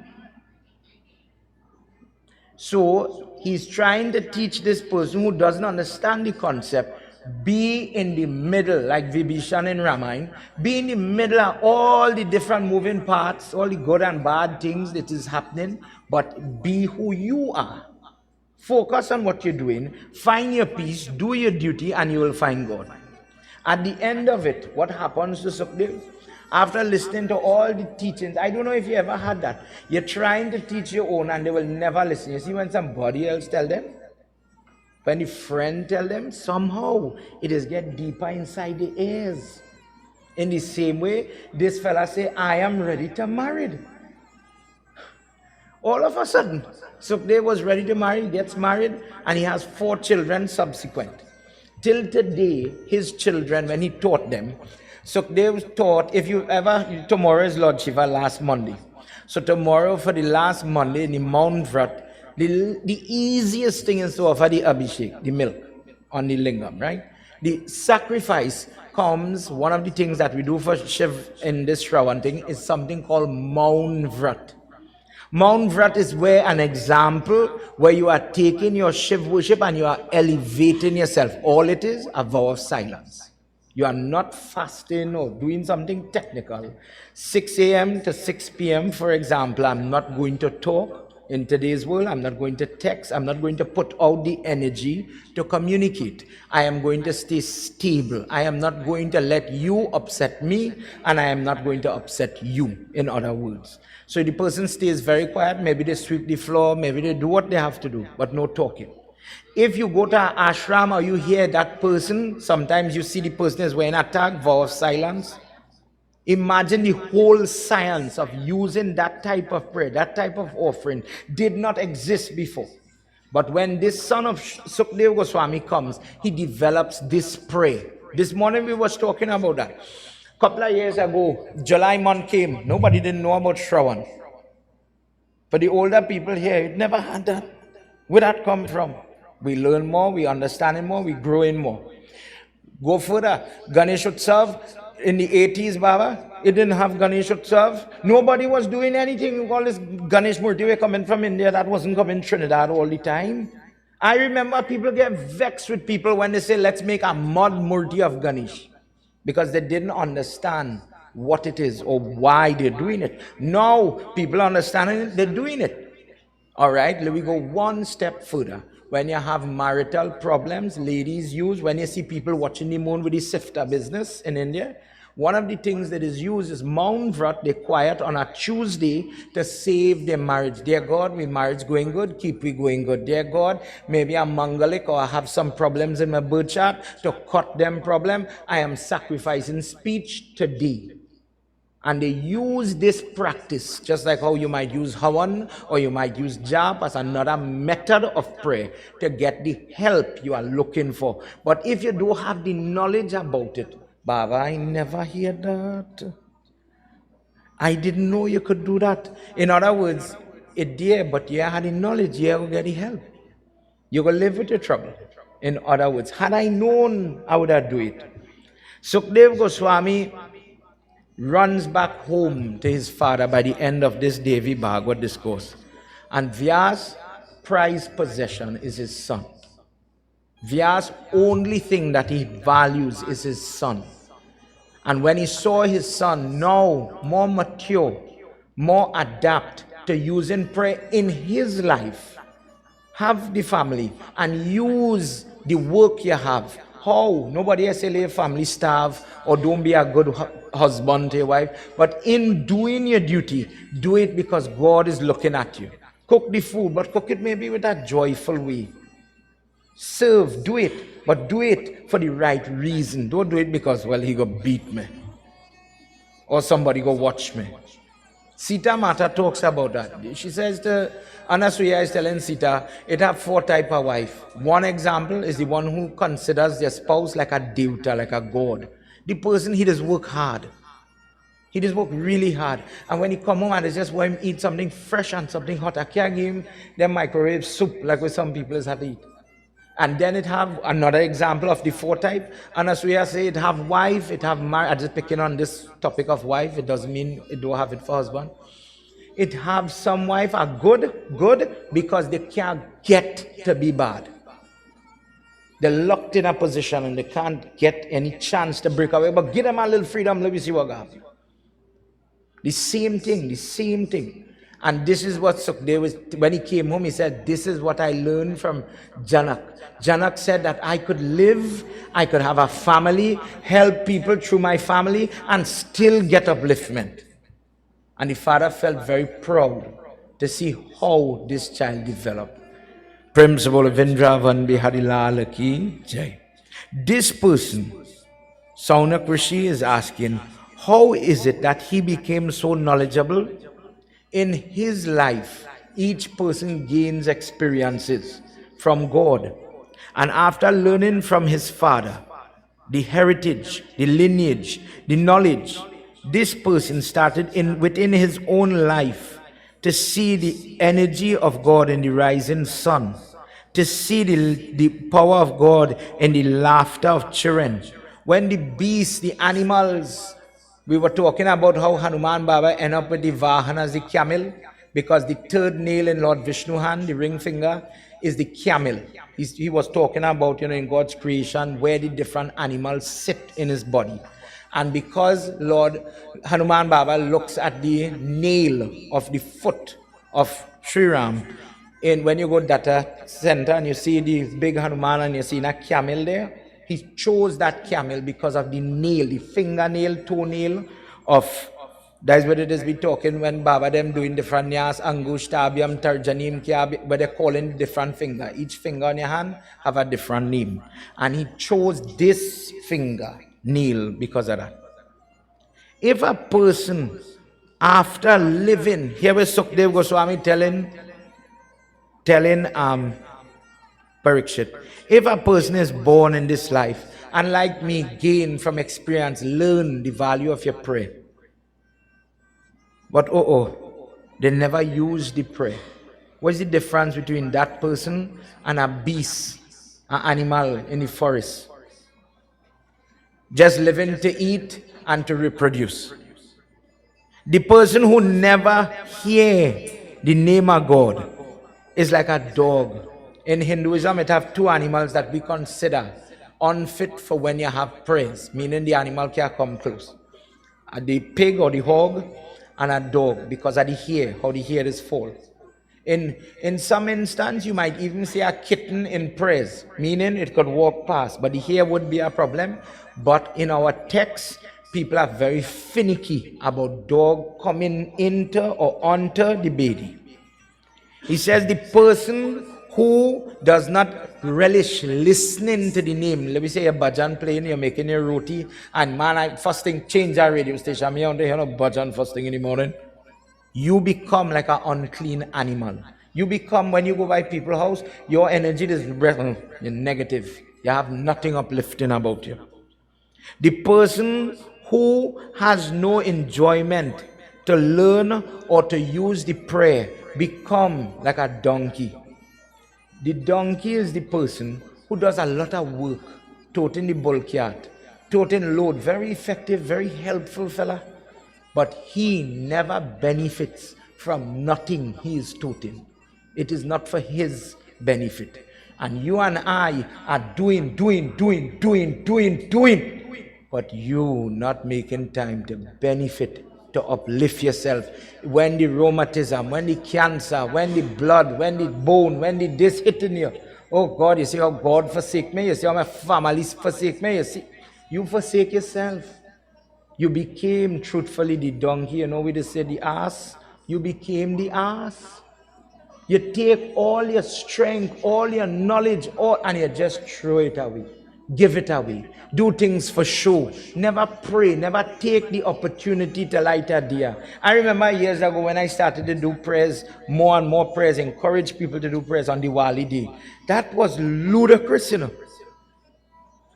So he's trying to teach this person who doesn't understand the concept, Be in the middle, like Vibhishan in Ramayana. Be in the middle of all the different moving parts, all the good and bad things that is happening, but be who you are. Focus on what you're doing, find your peace, do your duty, and you will find God. At the end of it, what happens to Sukhdev? After listening to all the teachings, I don't know if you ever had that. You're trying to teach your own and they will never listen. You see when somebody else tell them? When a friend tell them, somehow it is get deeper inside the ears. In the same way, this fella say, I am ready to marry. All of a sudden, Sukhdev was ready to marry, gets married, and he has 4 children subsequent. Till today, his children, when he taught them, Sukhdev taught, if you ever, tomorrow is Lord Shiva, last Monday. So tomorrow for the last Monday in the Mount Vrat, the easiest thing is to offer the Abhishek, the milk on the lingam, right? The sacrifice comes, one of the things that we do for Shiv in this Shravan thing is something called Mount Vrat. Mount Vrat is where an example where you are taking your Shiv worship and you are elevating yourself. All it is, a vow of silence. You are not fasting or doing something technical. 6 a.m. to 6 p.m., for example, I'm not going to talk. In today's world, I'm not going to text. I'm not going to put out the energy to communicate. I am going to stay stable. I am not going to let you upset me, and I am not going to upset you, in other words. So the person stays very quiet. Maybe they sweep the floor. Maybe they do what they have to do, but no talking. If you go to an ashram or you hear that person, sometimes you see the person is wearing a tag, vow of silence. Imagine the whole science of using that type of prayer, that type of offering did not exist before. But when this son of Sukhdev Goswami comes, he develops this prayer. This morning we was talking about that. A couple of years ago, July month came. Nobody didn't know about Shravan. For the older people here, it never had that. Where that come from? We learn more, we understand it more, we grow in more. Go further. Ganesh Utsav. In the 80s, Baba, it didn't have Ganesh Utsav. Nobody was doing anything. All this Ganesh Murti were coming from India. That wasn't coming Trinidad all the time. I remember people get vexed with people when they say, let's make a mud Murti of Ganesh. Because they didn't understand what it is or why they're doing it. Now, people understanding it, they're doing it. All right, let me go one step further. When you have marital problems, ladies use, when you see people watching the moon with the sifter business in India, one of the things that is used is Mount Vrat, they quiet on a Tuesday to save their marriage. Dear God, my marriage going good, keep we going good. Dear God, maybe I'm mangalic or I have some problems in my birth chart. To cut them problem, I am sacrificing speech today. And they use this practice, just like how you might use Havan or you might use Jap as another method of prayer to get the help you are looking for. But if you don't have the knowledge about it, Baba, I never hear that. I didn't know you could do that. In other words, it there, but you had the knowledge, you will get the help. You will live with your trouble. In other words, had I known, I would have do it. Sukhdev Goswami runs back home to his father by the end of this Devi Bhagwat discourse. And Vyas' prized possession is his son. Vyas' only thing that he values is his son. And when he saw his son now more mature, more adapt to using prayer in his life, have the family and use the work you have. How? Nobody has say your family starve or don't be a good husband to your wife. But in doing your duty, do it because God is looking at you. Cook the food, but cook it maybe with a joyful way. Serve, do it, but do it for the right reason. Don't do it because, well, he go beat me or somebody go watch me. Sita Mata talks about that. She says Anasuya is telling Sita, it have 4 types of wife. One example is the one who considers their spouse like a devta, like a god. The person, he does work hard. He does work really hard. And when he come home and they just want him eat something fresh and something hot, I can't give him their microwave soup like what some people have to eat. And then it have another example of the 4 type. Anasuya say it have wife, it have marriage. I'm just picking on this topic of wife. It doesn't mean it don't have it for husband. It have some wife are good because they can't get to be bad. They're locked in a position and they can't get any chance to break away. But give them a little freedom, let me see what happens. The same thing. And this is what Sukdev was, when he came home, he said, this is what I learned from Janak. Janak said that I could live, I could have a family, help people through my family, and still get upliftment. And the father felt very proud to see how this child developed. Principal Vindra Bihari Lal Ki Jai. This person, Saunak Rishi, is asking, how is it that he became so knowledgeable? In his life, each person gains experiences from God. And after learning from his father, the heritage, the lineage, the knowledge, this person started within his own life to see the energy of God in the rising sun, to see the power of God in the laughter of children. When the beasts, the animals, we were talking about how Hanuman Baba ended up with the Vahana as the camel, because the third nail in Lord Vishnu hand, the ring finger, is the camel. He was talking about, in God's creation, where the different animals sit in his body. And because Lord Hanuman Baba looks at the nail of the foot of Sri Ram, when you go data center and you see the big Hanuman and you see a camel there, he chose that camel because of the nail, the fingernail, toenail of, that's what it is we talking when Baba them doing different nyas, angush, tabiam, tarjanim, kiab, but they're calling different finger. Each finger on your hand have a different name. And he chose this finger, nail, because of that. If a person, after living, here is Sukdev Goswami telling Parikshit, if a person is born in this life and like me gain from experience, learn the value of your prayer, but they never use the prayer. What's the difference between that person and a beast, an animal in the forest, just living to eat and to reproduce? The person who never hear the name of God is like a dog. In Hinduism, it have two animals that we consider unfit for when you have prayers, meaning the animal can't come close. The pig or the hog and a dog, because of the hair, how the hair is full. In some instance, you might even see a kitten in prayers, meaning it could walk past, but the hair would be a problem. But in our text, people are very finicky about dog coming into or onto the baby. He says the person who does not relish listening to the name, let me say a bhajan playing, you're making your roti, and man, I first thing change our radio station, me on the hear of bhajan first thing in the morning. You become like an unclean animal. You become, when you go by people's house, your energy is you're negative. You have nothing uplifting about you. The person who has no enjoyment to learn or to use the prayer become like a donkey. The donkey is the person who does a lot of work, toting the bulkyard, toting load, very effective, very helpful fella, but he never benefits from nothing he is toting. It is not for his benefit. And you and I are doing, but you not making time to benefit, to uplift yourself. When the rheumatism, when the cancer, when the blood, when the bone, when the this hitting you, oh God, you see how God forsake me, you see how my family forsake me, you see, you forsake yourself. You became truthfully the donkey, you know we just say the ass, you became the ass. You take all your strength, all your knowledge, and you just throw it away. Give it away. Do things for show. Never pray. Never take the opportunity to light a deer. I remember years ago when I started to do prayers, more and more prayers, encourage people to do prayers on Diwali day. That was ludicrous, you know.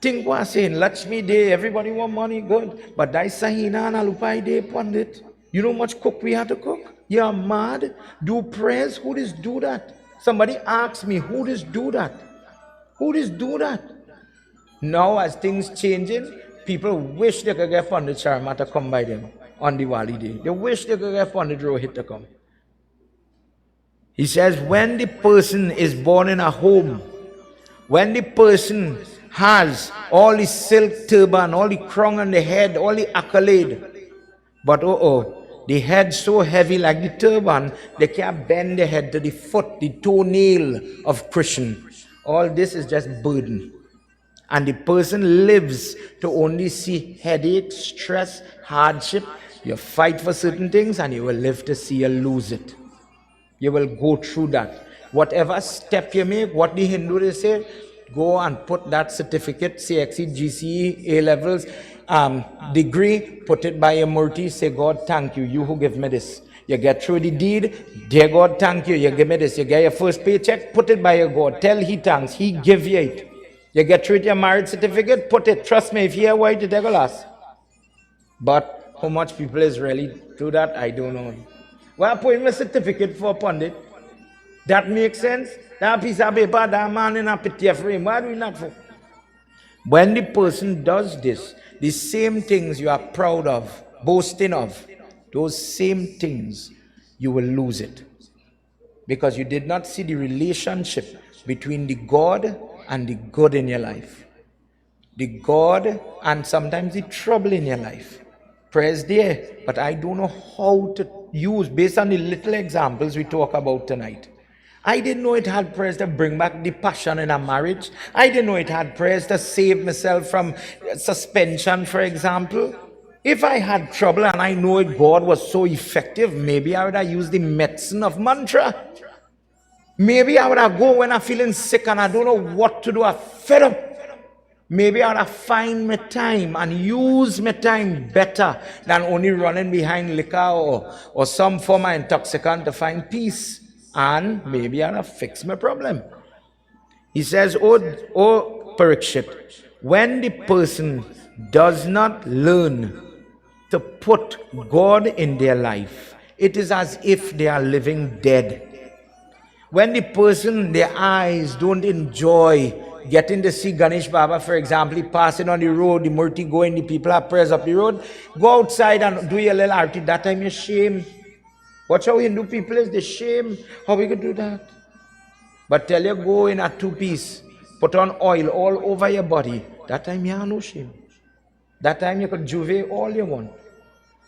Think what I'm saying, Lakshmi Day, everybody want money, good. But that's Sahina and Alupai Day, Pandit. You know how much cook we have to cook? You're mad? Do prayers? Who does do that? Somebody asks me, who does do that? Who does do that? Now, as things changing, people wish they could get Pandit Sharma to come by them on Diwali day. They wish they could get Pandit Rohit to come. He says, when the person is born in a home When the person has all the silk turban, all the crown on the head, all the accolade, but the head so heavy like the turban, they can't bend the head to the foot, the toenail of Christian. All this is just burden. And the person lives to only see headache, stress, hardship. You fight for certain things and you will live to see you lose it. You will go through that. Whatever step you make, what the Hindu they say, go and put that certificate, CXE, GCE, A levels, degree, put it by your murti, say, God, thank you, you who give me this. You get through the deed, dear God, thank you, you give me this. You get your first paycheck, put it by your God. Tell he thanks, he give you it. You get through your marriage certificate, put it. Trust me, if you hear white, it will last. But how much people is really do that, I don't know. Well, I put in a certificate for a pundit. That makes sense? That piece of paper, that man in a pity frame. Why do we not for? When the person does this, the same things you are proud of, boasting of, those same things, you will lose it. Because you did not see the relationship between the God and the good in your life. The God and sometimes the trouble in your life. Praise there, but I don't know how to use, based on the little examples we talk about tonight. I didn't know it had prayers to bring back the passion in a marriage. I didn't know it had prayers to save myself from suspension, for example. If I had trouble and I know it, God was so effective, maybe I would have used the medicine of mantra. Maybe I would have go when I'm feeling sick and I don't know what to do. I'm fed up. Maybe I would have find my time and use my time better than only running behind liquor or some form of intoxicant to find peace. And maybe I would have fixed my problem. He says, oh Parikshit, when the person does not learn to put God in their life, it is as if they are living dead. When the person, their eyes don't enjoy getting to see Ganesh Baba, for example, passing on the road, the murti going, the people are prayers up the road, go outside and do your little arti. That time you're shame. Watch how Hindu people is, they shame. How we could do that? But tell you go in a two-piece, put on oil all over your body. That time you have no shame. That time you could juve all you want.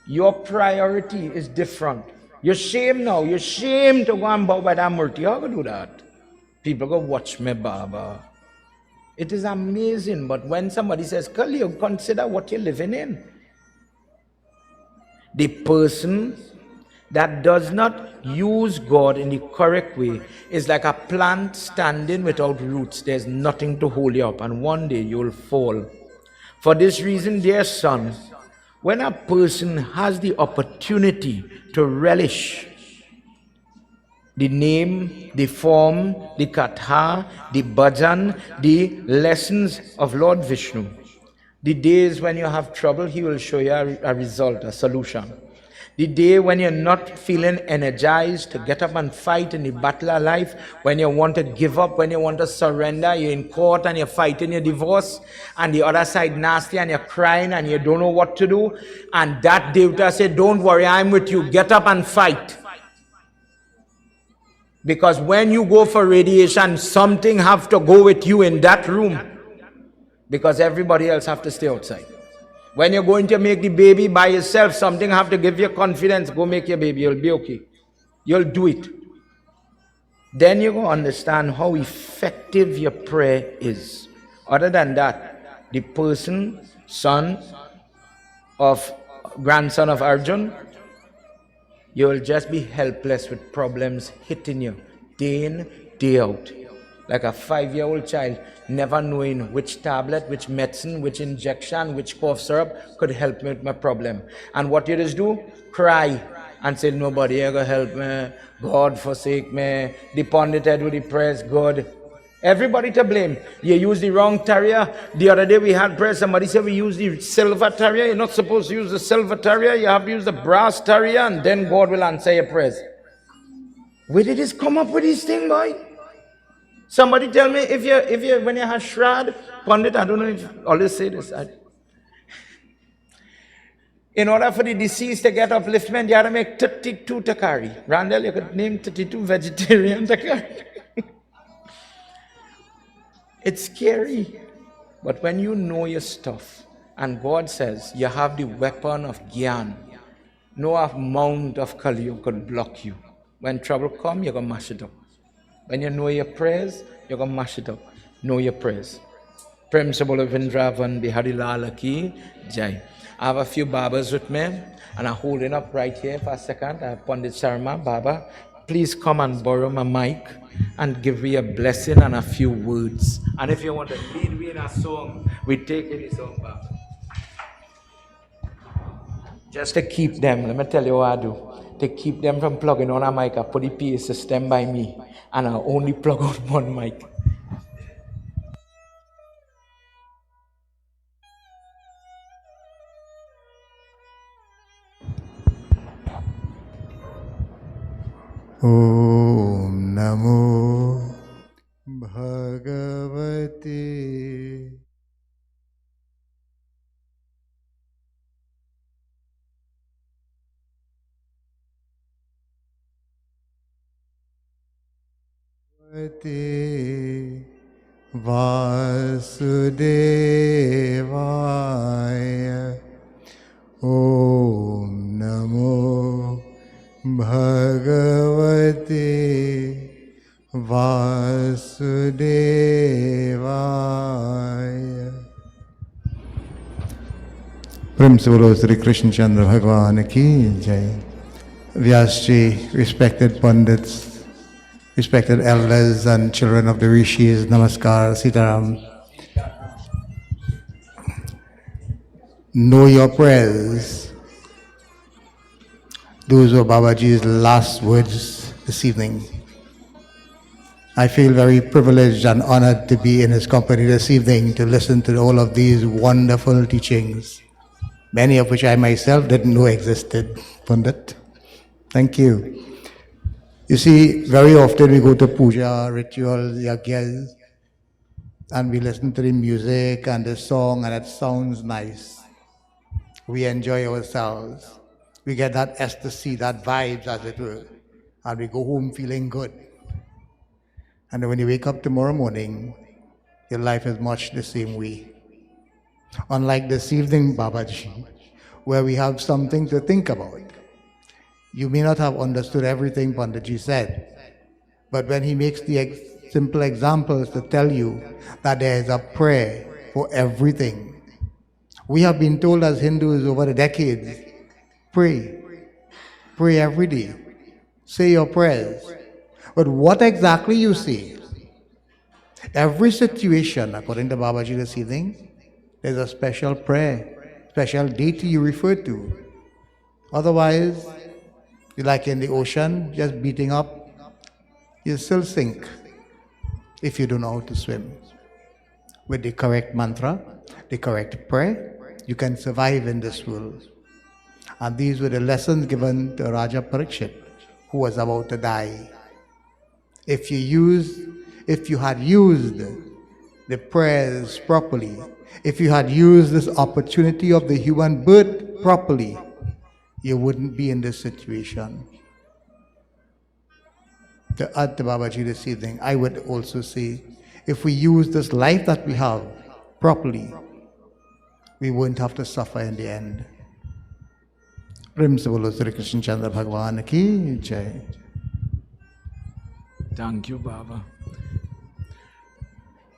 Your priority is different. You're shame now. You're shame to go and bow by that murti. How could do that? People go, watch me, Baba. It is amazing. But when somebody says, Kali, you consider what you're living in. The person that does not use God in the correct way is like a plant standing without roots. There's nothing to hold you up, and one day you'll fall. For this reason, dear son, when a person has the opportunity to relish the name, the form, the katha, the bhajan, the lessons of Lord Vishnu, the days when you have trouble, he will show you a result, a solution. The day when you're not feeling energized to get up and fight in the battle of life, when you want to give up, when you want to surrender, you're in court and you're fighting your divorce, and the other side nasty and you're crying and you don't know what to do, and that Devta said, don't worry, I'm with you, get up and fight. Because when you go for radiation, something have to go with you in that room, because everybody else have to stay outside. When you're going to make the baby by yourself, something have to give you confidence. Go make your baby. You'll be okay. You'll do it. Then you're going to understand how effective your prayer is. Other than that, the person, grandson of Arjun, you will just be helpless with problems hitting you day in, day out. Like a 5-year-old child, never knowing which tablet, which medicine, which injection, which cough syrup could help me with my problem. And what you just do? Cry and say, nobody ever help me, God forsake me, the pundit head with the prayers, God. Everybody to blame. You use the wrong tarrier. The other day we had prayer, somebody said we use the silver tarrier. You're not supposed to use the silver tarrier, you have to use the brass tarrier, and then God will answer your prayers. Where did this come up with this thing, boy? Somebody tell me, if you when you have Shrad, Pandit, I don't know if you always say this. In order for the deceased to get upliftment, you have to make 32 takari. Randall, you could name 32 vegetarian takari. It's scary. But when you know your stuff, and God says you have the weapon of Gyan, no amount of Kali could block you. When trouble come, you're going to mash it up. When you know your prayers, you're going to mash it up. Know your prayers. Prem Sabolo Vindravan Bihadilala Ki Jai. I have a few Babas with me, and I'm holding up right here for a second. I have Pandit Sharma, Baba. Please come and borrow my mic and give me a blessing and a few words. And if you want to lead me in a song, we take any song, Baba. Just to keep them, let me tell you what I do. To keep them from plugging on a mic, I put the PA system by me, and I only plug on one mic. Om Namo Bhagavate Vasudevaya. Om Namo Bhagavate Vasudevaya. Prem se bolo Sri Krishna Chandra Bhagwan ki jai. Vyasji, respected pundits, respected elders and children of the rishis, namaskar, sitaram. Know your prayers. Those were Babaji's last words this evening. I feel very privileged and honored to be in his company this evening to listen to all of these wonderful teachings, many of which I myself didn't know existed. Pundit, thank you. You see, very often we go to puja, rituals, yagnas, and we listen to the music and the song, and it sounds nice. We enjoy ourselves. We get that ecstasy, that vibes, as it were, and we go home feeling good. And then when you wake up tomorrow morning, your life is much the same way. Unlike this evening, Babaji, where we have something to think about. You may not have understood everything Panditji said, but when he makes the simple examples to tell you that there is a prayer for everything. We have been told as Hindus over the decades, pray. Pray every day. Say your prayers. But what exactly you say? Every situation, according to Babaji this evening, there's a special prayer, special deity you refer to. Otherwise, you're like in the ocean, just beating up, you still sink if you don't know how to swim. With the correct mantra, the correct prayer, you can survive in this world. And these were the lessons given to Raja Parikshit, who was about to die. If you had used the prayers properly, if you had used this opportunity of the human birth properly, you wouldn't be in this situation. To add to Babaji this evening, I would also say, if we use this life that we have properly, we won't have to suffer in the end. Prem se bolo Sri Krishna Chandra Bhagwan ki jai. Thank you, Baba.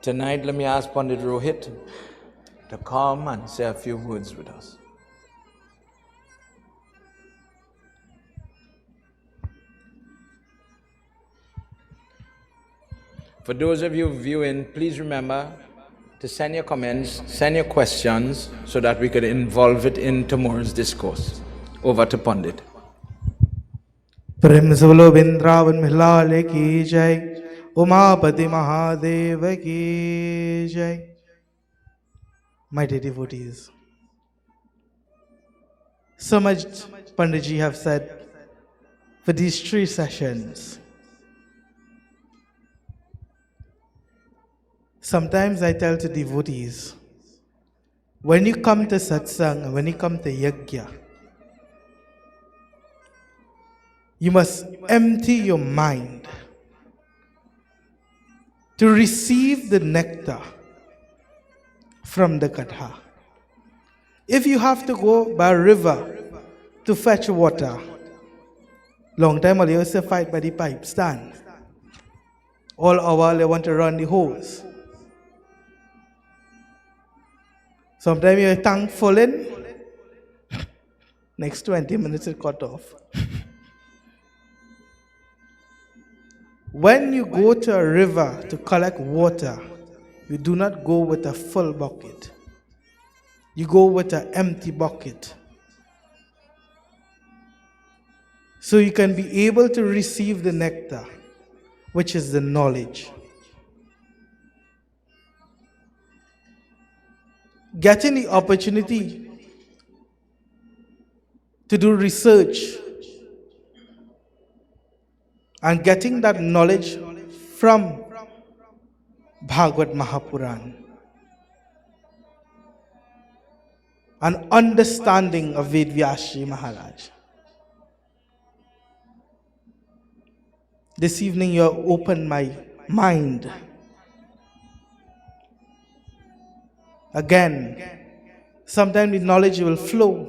Tonight, let me ask Pandit Rohit to come and say a few words with us. For those of you viewing, please remember to send your comments, send your questions, so that we could involve it in tomorrow's discourse. Over to Pandit. प्रेम से बोलो वृंदावन मिलाले की जय, उमापति महादेव की जय. My dear devotees, so much Panditji have said for these 3 sessions. Sometimes I tell to devotees, when you come to satsang, when you come to yagya, you must empty your mind. to receive the nectar from the Katha. If you have to go by a river to fetch water, long time ago you used to fight by the pipe stand. All hour they want to run the hose. Sometimes your tank full in, next 20 minutes it cut off. When you go to a river to collect water, you do not go with a full bucket. You go with an empty bucket. So you can be able to receive the nectar, which is the knowledge. Getting the opportunity to do research and getting that knowledge from Bhagwat Mahapuran, an understanding of Vedvyasri Maharaj. This evening you have opened my mind. Again, sometimes the knowledge will flow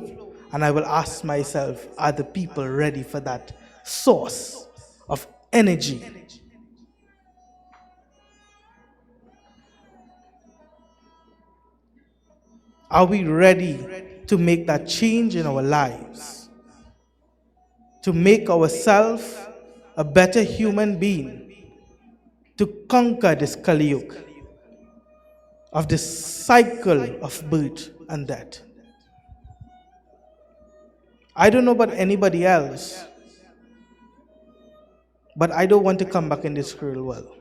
and I will ask myself, are the people ready for that source of energy? Are we ready to make that change in our lives? To make ourselves a better human being? To conquer this Kali Yuga of this cycle of birth and death? I don't know about anybody else, but I don't want to come back in this cruel world.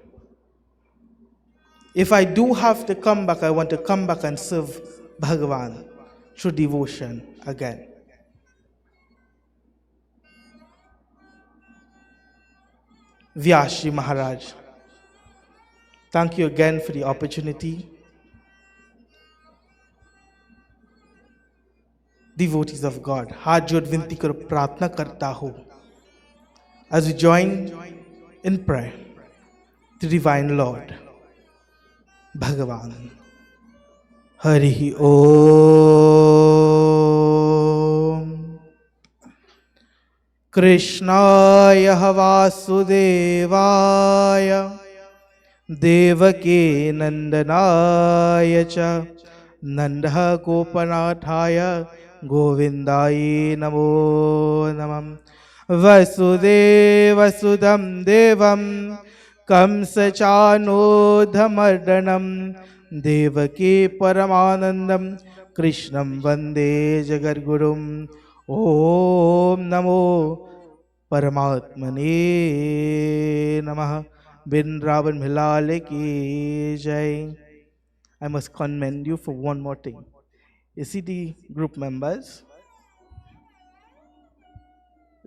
If I do have to come back, I want to come back and serve Bhagavan through devotion again. Vyasri Maharaj, thank you again for the opportunity. Devotees of God, हाथ जोड़ विनती करो, प्रार्थना करता हूँ, as we join in prayer to Divine Lord Bhagavan. Hari Om. Krishnaya Vasudevaya Devaki Nandanaya Cha Nanda Gopanathaya Govindai Namo Namam. Vasudeva Sudam Devam Kamsachanodhamardanam Devaki Paramanandam Krishnam Vande Jagadgurum. Om Namo Paramatmane Namaha. Vrindavan Milale ki Jai. I must commend you for one more thing. You see the group members?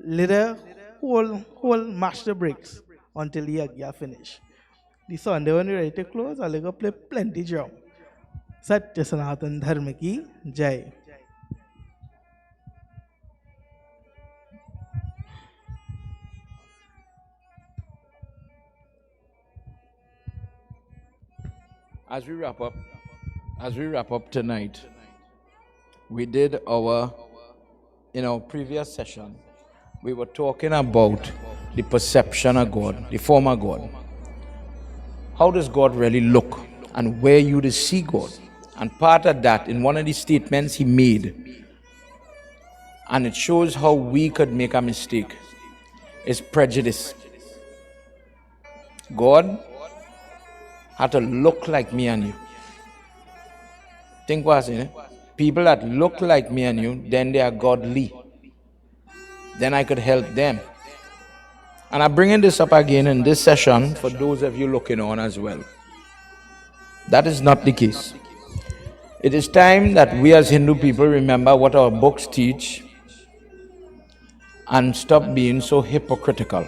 Little whole master breaks until the yagya finish. The Sunday when we ready to close, I'll go play plenty drum. Satya Sanatan Dharma ki Jai. As we wrap up tonight, we did in our previous session, we were talking about the perception of God, the form of God. How does God really look and where you to see God? And part of that, in one of the statements he made, and it shows how we could make a mistake, is prejudice. God had to look like me and you. Think what's in it? People that look like me and you, then they are godly. Then I could help them. And I'm bringing this up again in this session for those of you looking on as well. That is not the case. It is time that we as Hindu people remember what our books teach and stop being so hypocritical.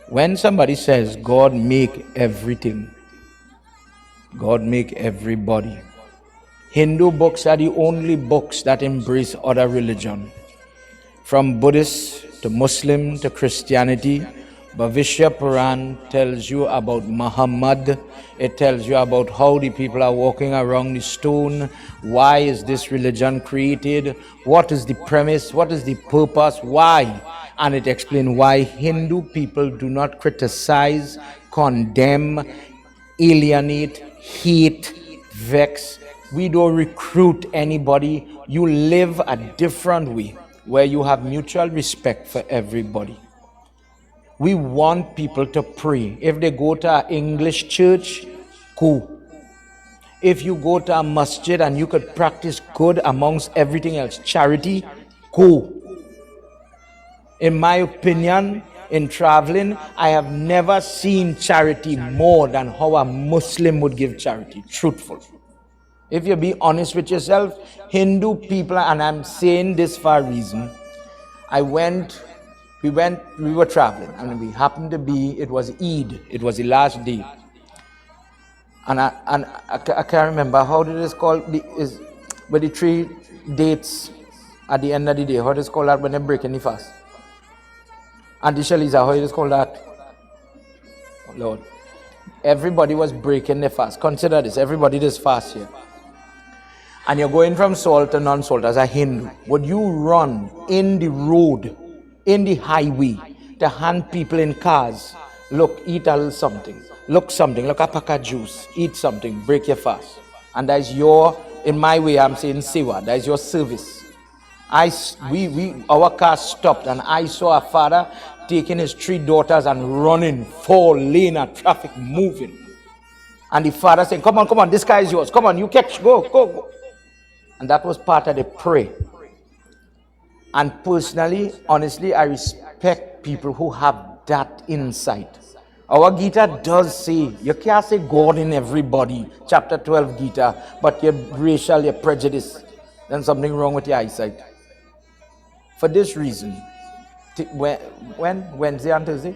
When somebody says God make everything, God make everybody. Hindu books are the only books that embrace other religion. From Buddhist to Muslim to Christianity, Bhavishya Puran tells you about Muhammad. It tells you about how the people are walking around the stone. Why is this religion created? What is the premise? What is the purpose? Why? And it explains why Hindu people do not criticize, condemn, alienate, hate, vex. We don't recruit anybody. You live a different way where you have mutual respect for everybody. We want people to pray. If they go to an English church, cool. If you go to a masjid and you could practice good amongst everything else, charity, cool. In my opinion, in traveling, I have never seen charity more than how a Muslim would give charity, truthful. If you be honest with yourself, Hindu people, and I'm saying this for a reason, we were traveling, and we happened to be, it was Eid, it was the last day. And I can't remember, how did it call, with the 3 dates at the end of the day, how does it call that when they break in the fast? And the Shaliza, how is called that? Oh Lord. Everybody was breaking the fast. Consider this, everybody does fast here. And you're going from salt to non-salt as a Hindu. Would you run in the road, in the highway, to hand people in cars, look, eat a little something, look a pack of juice, eat something, break your fast? And that is your, in my way I'm saying Seva, that is your service. Our car stopped and I saw a father taking his 3 daughters and running 4 lane of traffic moving. And the father saying, come on, this car is yours. Come on, you catch, go. And that was part of the prayer. And personally, honestly, I respect people who have that insight. Our Gita does say, you can't say God in everybody, chapter 12 Gita, but you're racial, you're prejudiced, then something wrong with your eyesight. For this reason, when Wednesday and Thursday?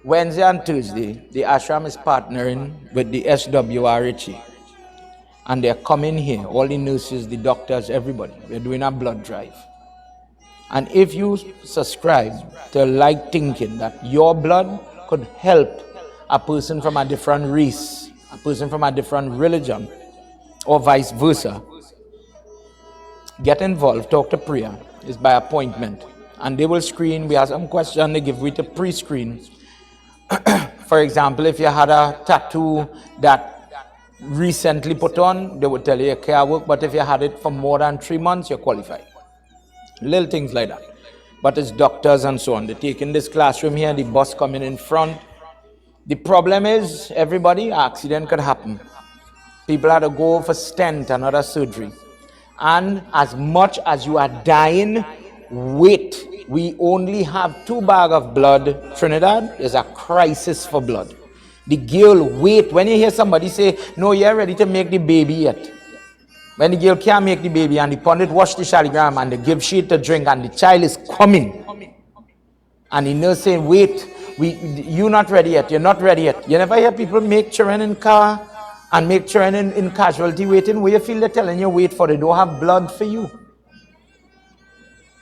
Wednesday and Thursday, the Ashram is partnering with the SWRHA. And they're coming here, all the nurses, the doctors, everybody. We're doing a blood drive. And if you subscribe to like thinking that your blood could help a person from a different race, a person from a different religion, or vice versa, get involved, talk to Priya. It's by appointment. And they will screen. We have some questions they give we to pre-screen. For example, if you had a tattoo that recently put on, they would tell you can't work, but if you had it for more than 3 months, you're qualified. Little things like that. But it's doctors and so on. They take in this classroom here, the bus coming in front. The problem is, everybody, accident could happen. People had to go for stent, another surgery. And as much as you are dying, wait. We only have 2 bags of blood. Trinidad is a crisis for blood. The girl wait. When you hear somebody say, no, you're ready to make the baby yet. When the girl can't make the baby and the pundit wash the shaligram and they give shit to drink and the child is coming. And the nurse saying, wait, you're not ready yet, you're not ready yet. You never hear people make children in car and make children in casualty waiting where you feel they're telling you wait for, they don't have blood for you.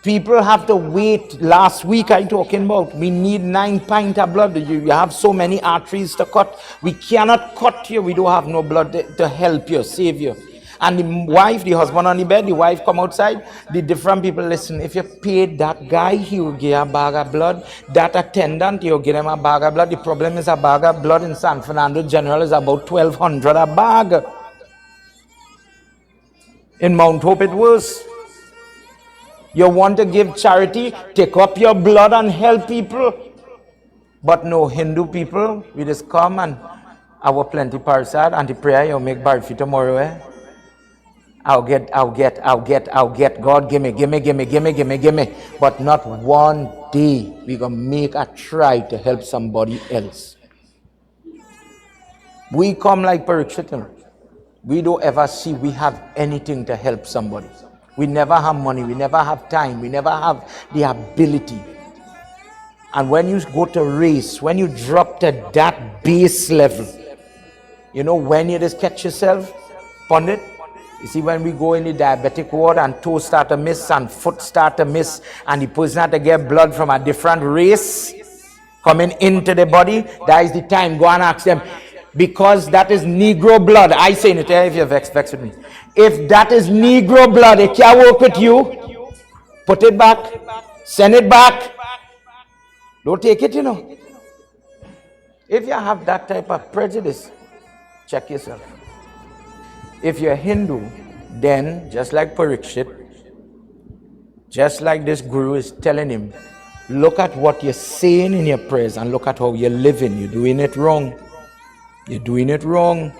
People have to wait. Last week I talking about, we need 9 pints of blood. You have so many arteries to cut. We cannot cut you. We don't have no blood to help you, save you. And the wife, the husband on the bed, the wife come outside. The different people, listen, if you paid that guy, he will give a bag of blood. That attendant, he'll give him a bag of blood. The problem is a bag of blood in San Fernando General is about 1,200 a bag. In Mount Hope, it was. You want to give charity, take up your blood and help people. But no, Hindu people, we just come and our plenty parasad and the prayer you make barfi tomorrow. I'll get. God, gimme. But not one day we gonna make a try to help somebody else. We come like Parikshit. We don't ever see we have anything to help somebody. We never have money, we never have time, we never have the ability. And when you go to race, when you drop to that base level, you know when you just catch yourself, Pundit, you see when we go in the diabetic ward and toes start to miss and foot start to miss and the person had to get blood from a different race, coming into the body, that is the time. Go and ask them. Because that is Negro blood. I say it if you're vexed with me. If that is Negro blood, it can't work with you. Put it back. Send it back. Don't take it, you know. If you have that type of prejudice, check yourself. If you're Hindu, then just like Parikshit, just like this guru is telling him, look at what you're saying in your prayers and look at how you're living. You're doing it wrong. You're doing it wrong.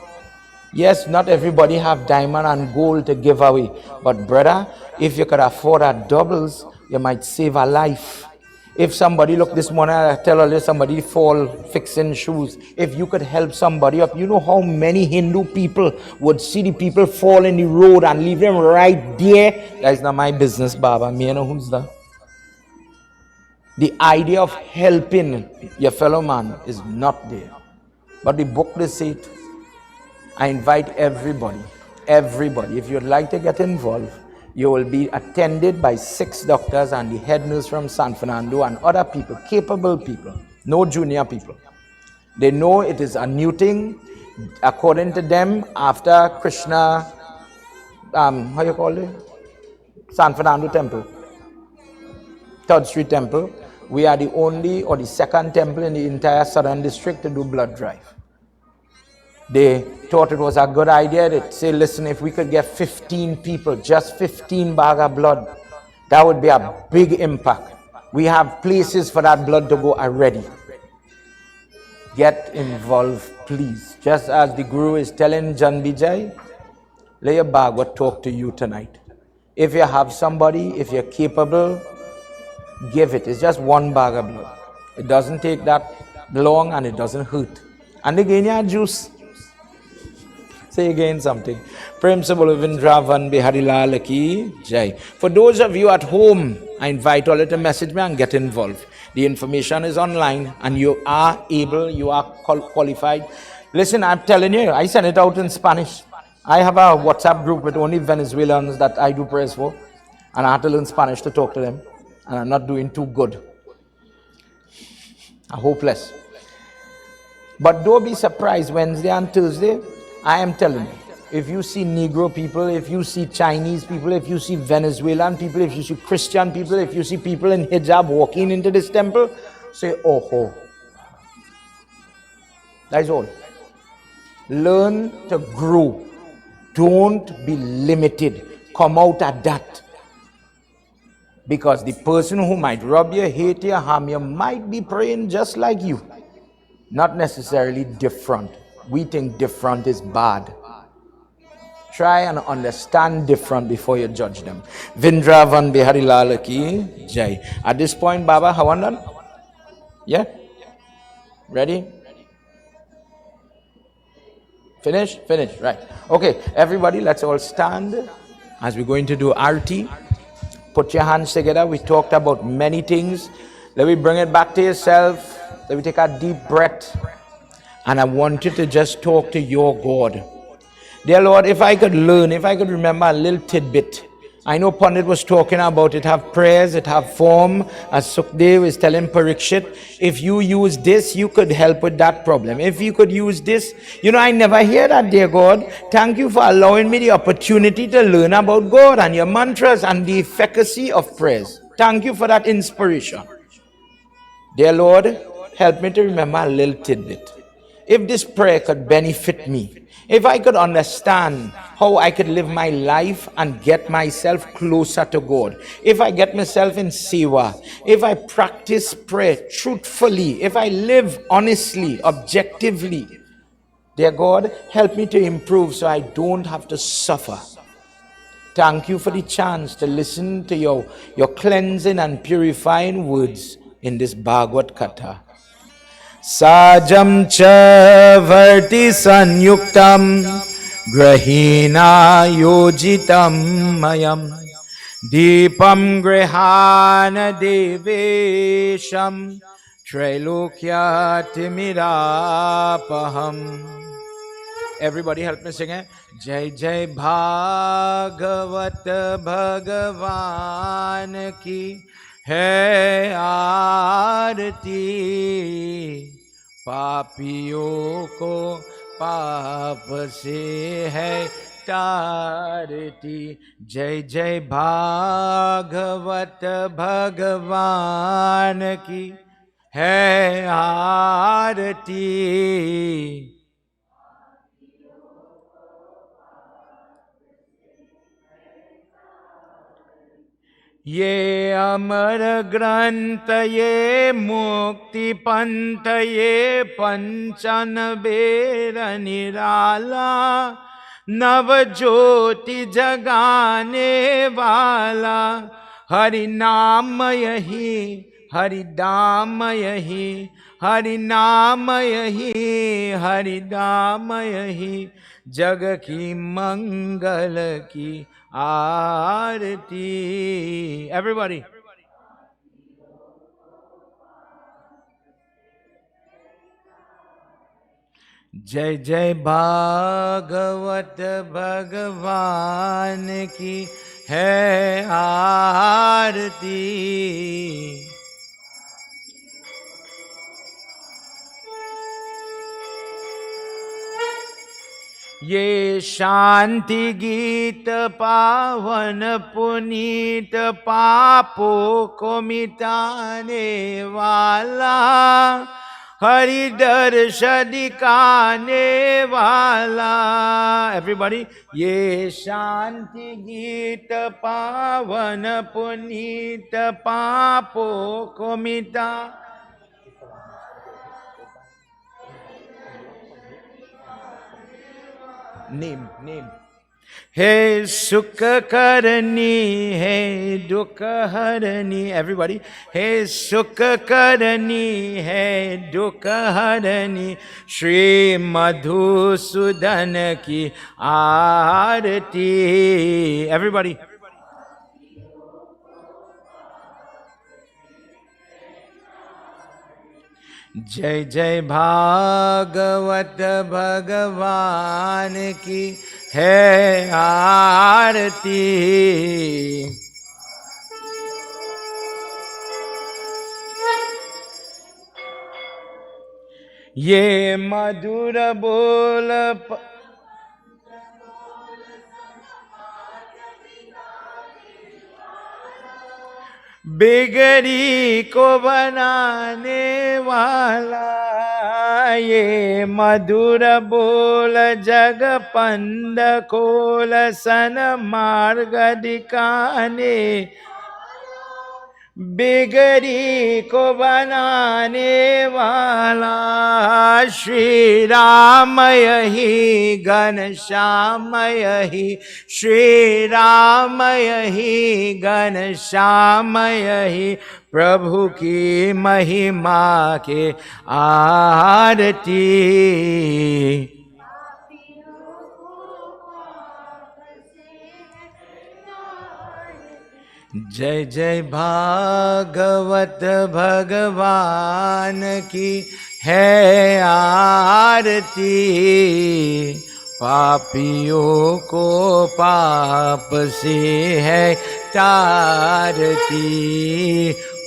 Yes, not everybody have diamond and gold to give away. But brother, if you could afford a doubles, you might save a life. If somebody, look this morning, I tell you somebody fall fixing shoes. If you could help somebody up, you know how many Hindu people would see the people fall in the road and leave them right there. That is not my business, Baba. Me know who's that. The idea of helping your fellow man is not there. But the book they say it. I invite everybody, if you'd like to get involved, you will be attended by 6 doctors and the head nurse from San Fernando and other people, capable people, no junior people. They know it is a new thing. According to them, after Krsna, how you call it? San Fernando Temple, 3rd Street Temple, we are the only or the second temple in the entire Southern District to do blood drive. They thought it was a good idea. They say, listen, if we could get 15 people, just 15 bag of blood, that would be a big impact. We have places for that blood to go already. Get involved, please. Just as the Guru is telling Jan Vijay, let your Bhagwat talk to you tonight. If you have somebody, if you're capable, give it. It's just 1 bag of blood. It doesn't take that long and it doesn't hurt. And again, you have juice. Say again something. Prem se bolo Vrindavan Bihari Lal ki jai. For those of you at home, I invite all you to message me and get involved. The information is online and you are able, you are qualified. Listen, I'm telling you, I send it out in Spanish. I have a WhatsApp group with only Venezuelans that I do prayers for. And I have to learn Spanish to talk to them. And I'm not doing too good. I'm hopeless. But don't be surprised, Wednesday and Thursday, I am telling you, if you see Negro people, if you see Chinese people, if you see Venezuelan people, if you see Christian people, if you see people in hijab walking into this temple, say, oh ho. That's all. Learn to grow. Don't be limited. Come out at that. Because the person who might rob you, hate you, harm you, might be praying just like you. Not necessarily different. We think different is bad. Try and understand different before you judge them. Vrindavan Bihari Lal ki jai. At this point, Baba, how done? Yeah? Ready? Finish? Finish. Right. Okay, everybody, let's all stand as we're going to do Arti. Put your hands together. We talked about many things. Let me bring it back to yourself. Let me take a deep breath. And I want you to just talk to your God. Dear Lord, if I could learn, if I could remember a little tidbit. I know Pandit was talking about it have prayers, it have form. As Sukhdev is telling Parikshit, if you use this, you could help with that problem. If you could use this, you know, I never hear that, dear God. Thank you for allowing me the opportunity to learn about God and your mantras and the efficacy of prayers. Thank you for that inspiration. Dear Lord, help me to remember a little tidbit. If this prayer could benefit me, if I could understand how I could live my life and get myself closer to God, if I get myself in Seva, if I practice prayer truthfully, if I live honestly, objectively, dear God, help me to improve so I don't have to suffer. Thank you for the chance to listen to your cleansing and purifying words in this Bhagwat Katha. Sajam cha varti sanyuktam grahina yojitam mayam deepam grihana devesham trailokya timirapaham. Everybody help me sing it. Jai Jai Bhagwat Bhagavan ki है आरती, पापियों को पाप से है तारती। जय जय भागवत भगवान की है आरती। ये अमर ग्रंथ, ये मुक्ति पंथ, ये पंचन बेर निराला, नव ज्योति जगाने वाला, हरि नाम यही, हरि नाम यही, हरि नाम यही, हरि नाम यही, जग की मंगल की आरती। एवरीबॉडी, जय जय भागवत भगवान की है आरती। ये शांति गीत पावन पुनीत, पापों को मिटाने वाला, हरि दर्श दिखाने वाला। एवरीबॉडी, ये शांति गीत पावन पुनीत, पापों को मिटा। नेम हे सुख करनी, है दुख हरनी। एवरीबॉडी, हे सुख करनी, है दुख हरनी, श्री मधुसूदन की आरती। एवरीबॉडी, जय जय भागवत भगवान की है आरती। ये मधुर बोल बिगड़ी को बनाने वाला, ये मधुर बोल जग पंद खोल, सन मार्ग दिखाने, बिगड़ी को बनाने वाला, श्री राम यही, घनश्याम यही, श्री राम यही, घनश्याम यही, प्रभु की महिमा के आरती। जय जय भागवत भगवान की है आरती, पापियों को पाप से है तारती,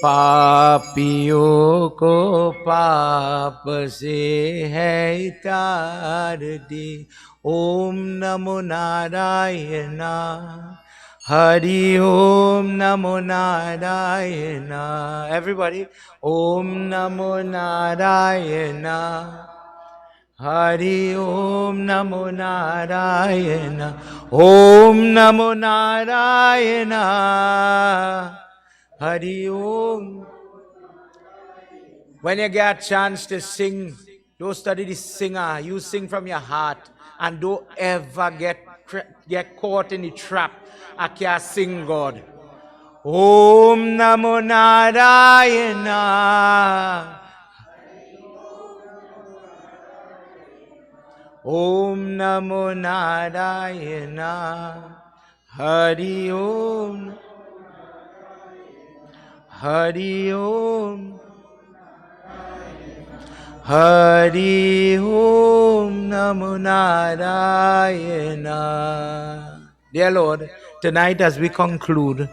पापियों को पाप से है तारती। ओम नमो नारायण, हरि ओम नमो Narayan. Everybody, Om NaMo Narayan, Hari Om NaMo Narayan, Om NaMo Narayan, Hari Om. When you get a chance to sing, don't study the singer. You sing from your heart, and don't ever get caught in the trap. I can't sing God. Om Namo Narayana. Om Namo Narayana. Hari Om. Hari Om. Hari Om Namo Narayana. Dear Lord, tonight as we conclude,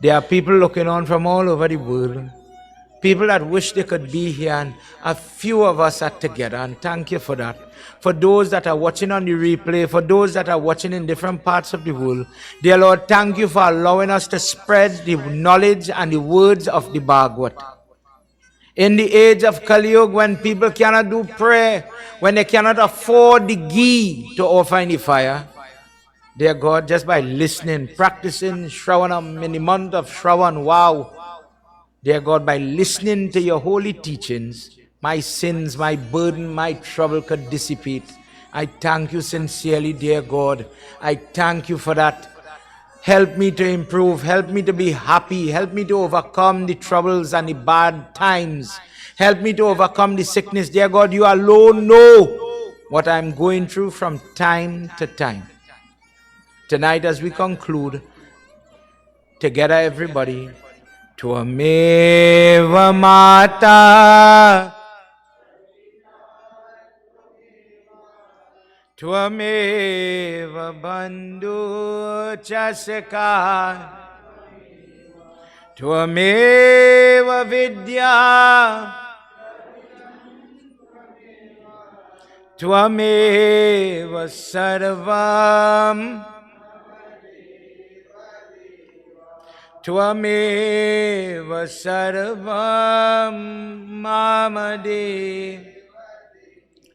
There are people looking on from all over the world. People that wish they could be here, and a few of us are together, and thank you for that. For those that are watching on the replay, for those that are watching in different parts of the world, dear Lord, thank you for allowing us to spread the knowledge and the words of the Bhagwat. In the age of Kali Yuga, when people cannot do prayer, when they cannot afford the ghee to offer in the fire, dear God, just by listening, practicing Shravanam in the month of Shravan, wow. Dear God, by listening to your holy teachings, my sins, my burden, my trouble could dissipate. I thank you sincerely, dear God. I thank you for that. Help me to improve. Help me to be happy. Help me to overcome the troubles and the bad times. Help me to overcome the sickness. Dear God, you alone know what I'm going through from time to time. Tonight, as we conclude, together everybody, Tvameva Mata, Tvameva Bandhu Chasaka, Tvameva Vidya, Tvameva Sarvam, Tvameva Sarvam Mamade.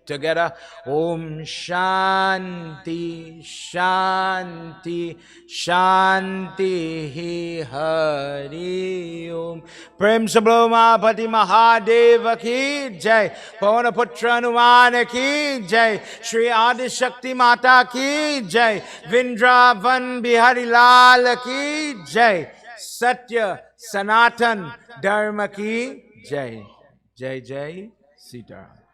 Together, Om Shanti, Shanti, Shanti Hari Om. Prem Sablo Mahapati Mahadeva ki Jai, Pavana Putra Hanumana ki Jai, Shri Adi Shakti Mata ki Jai, Vindravan Bihari Lal ki Jai, Satya Sanatan Dharma ki Jai. Jai Jai Sitaram.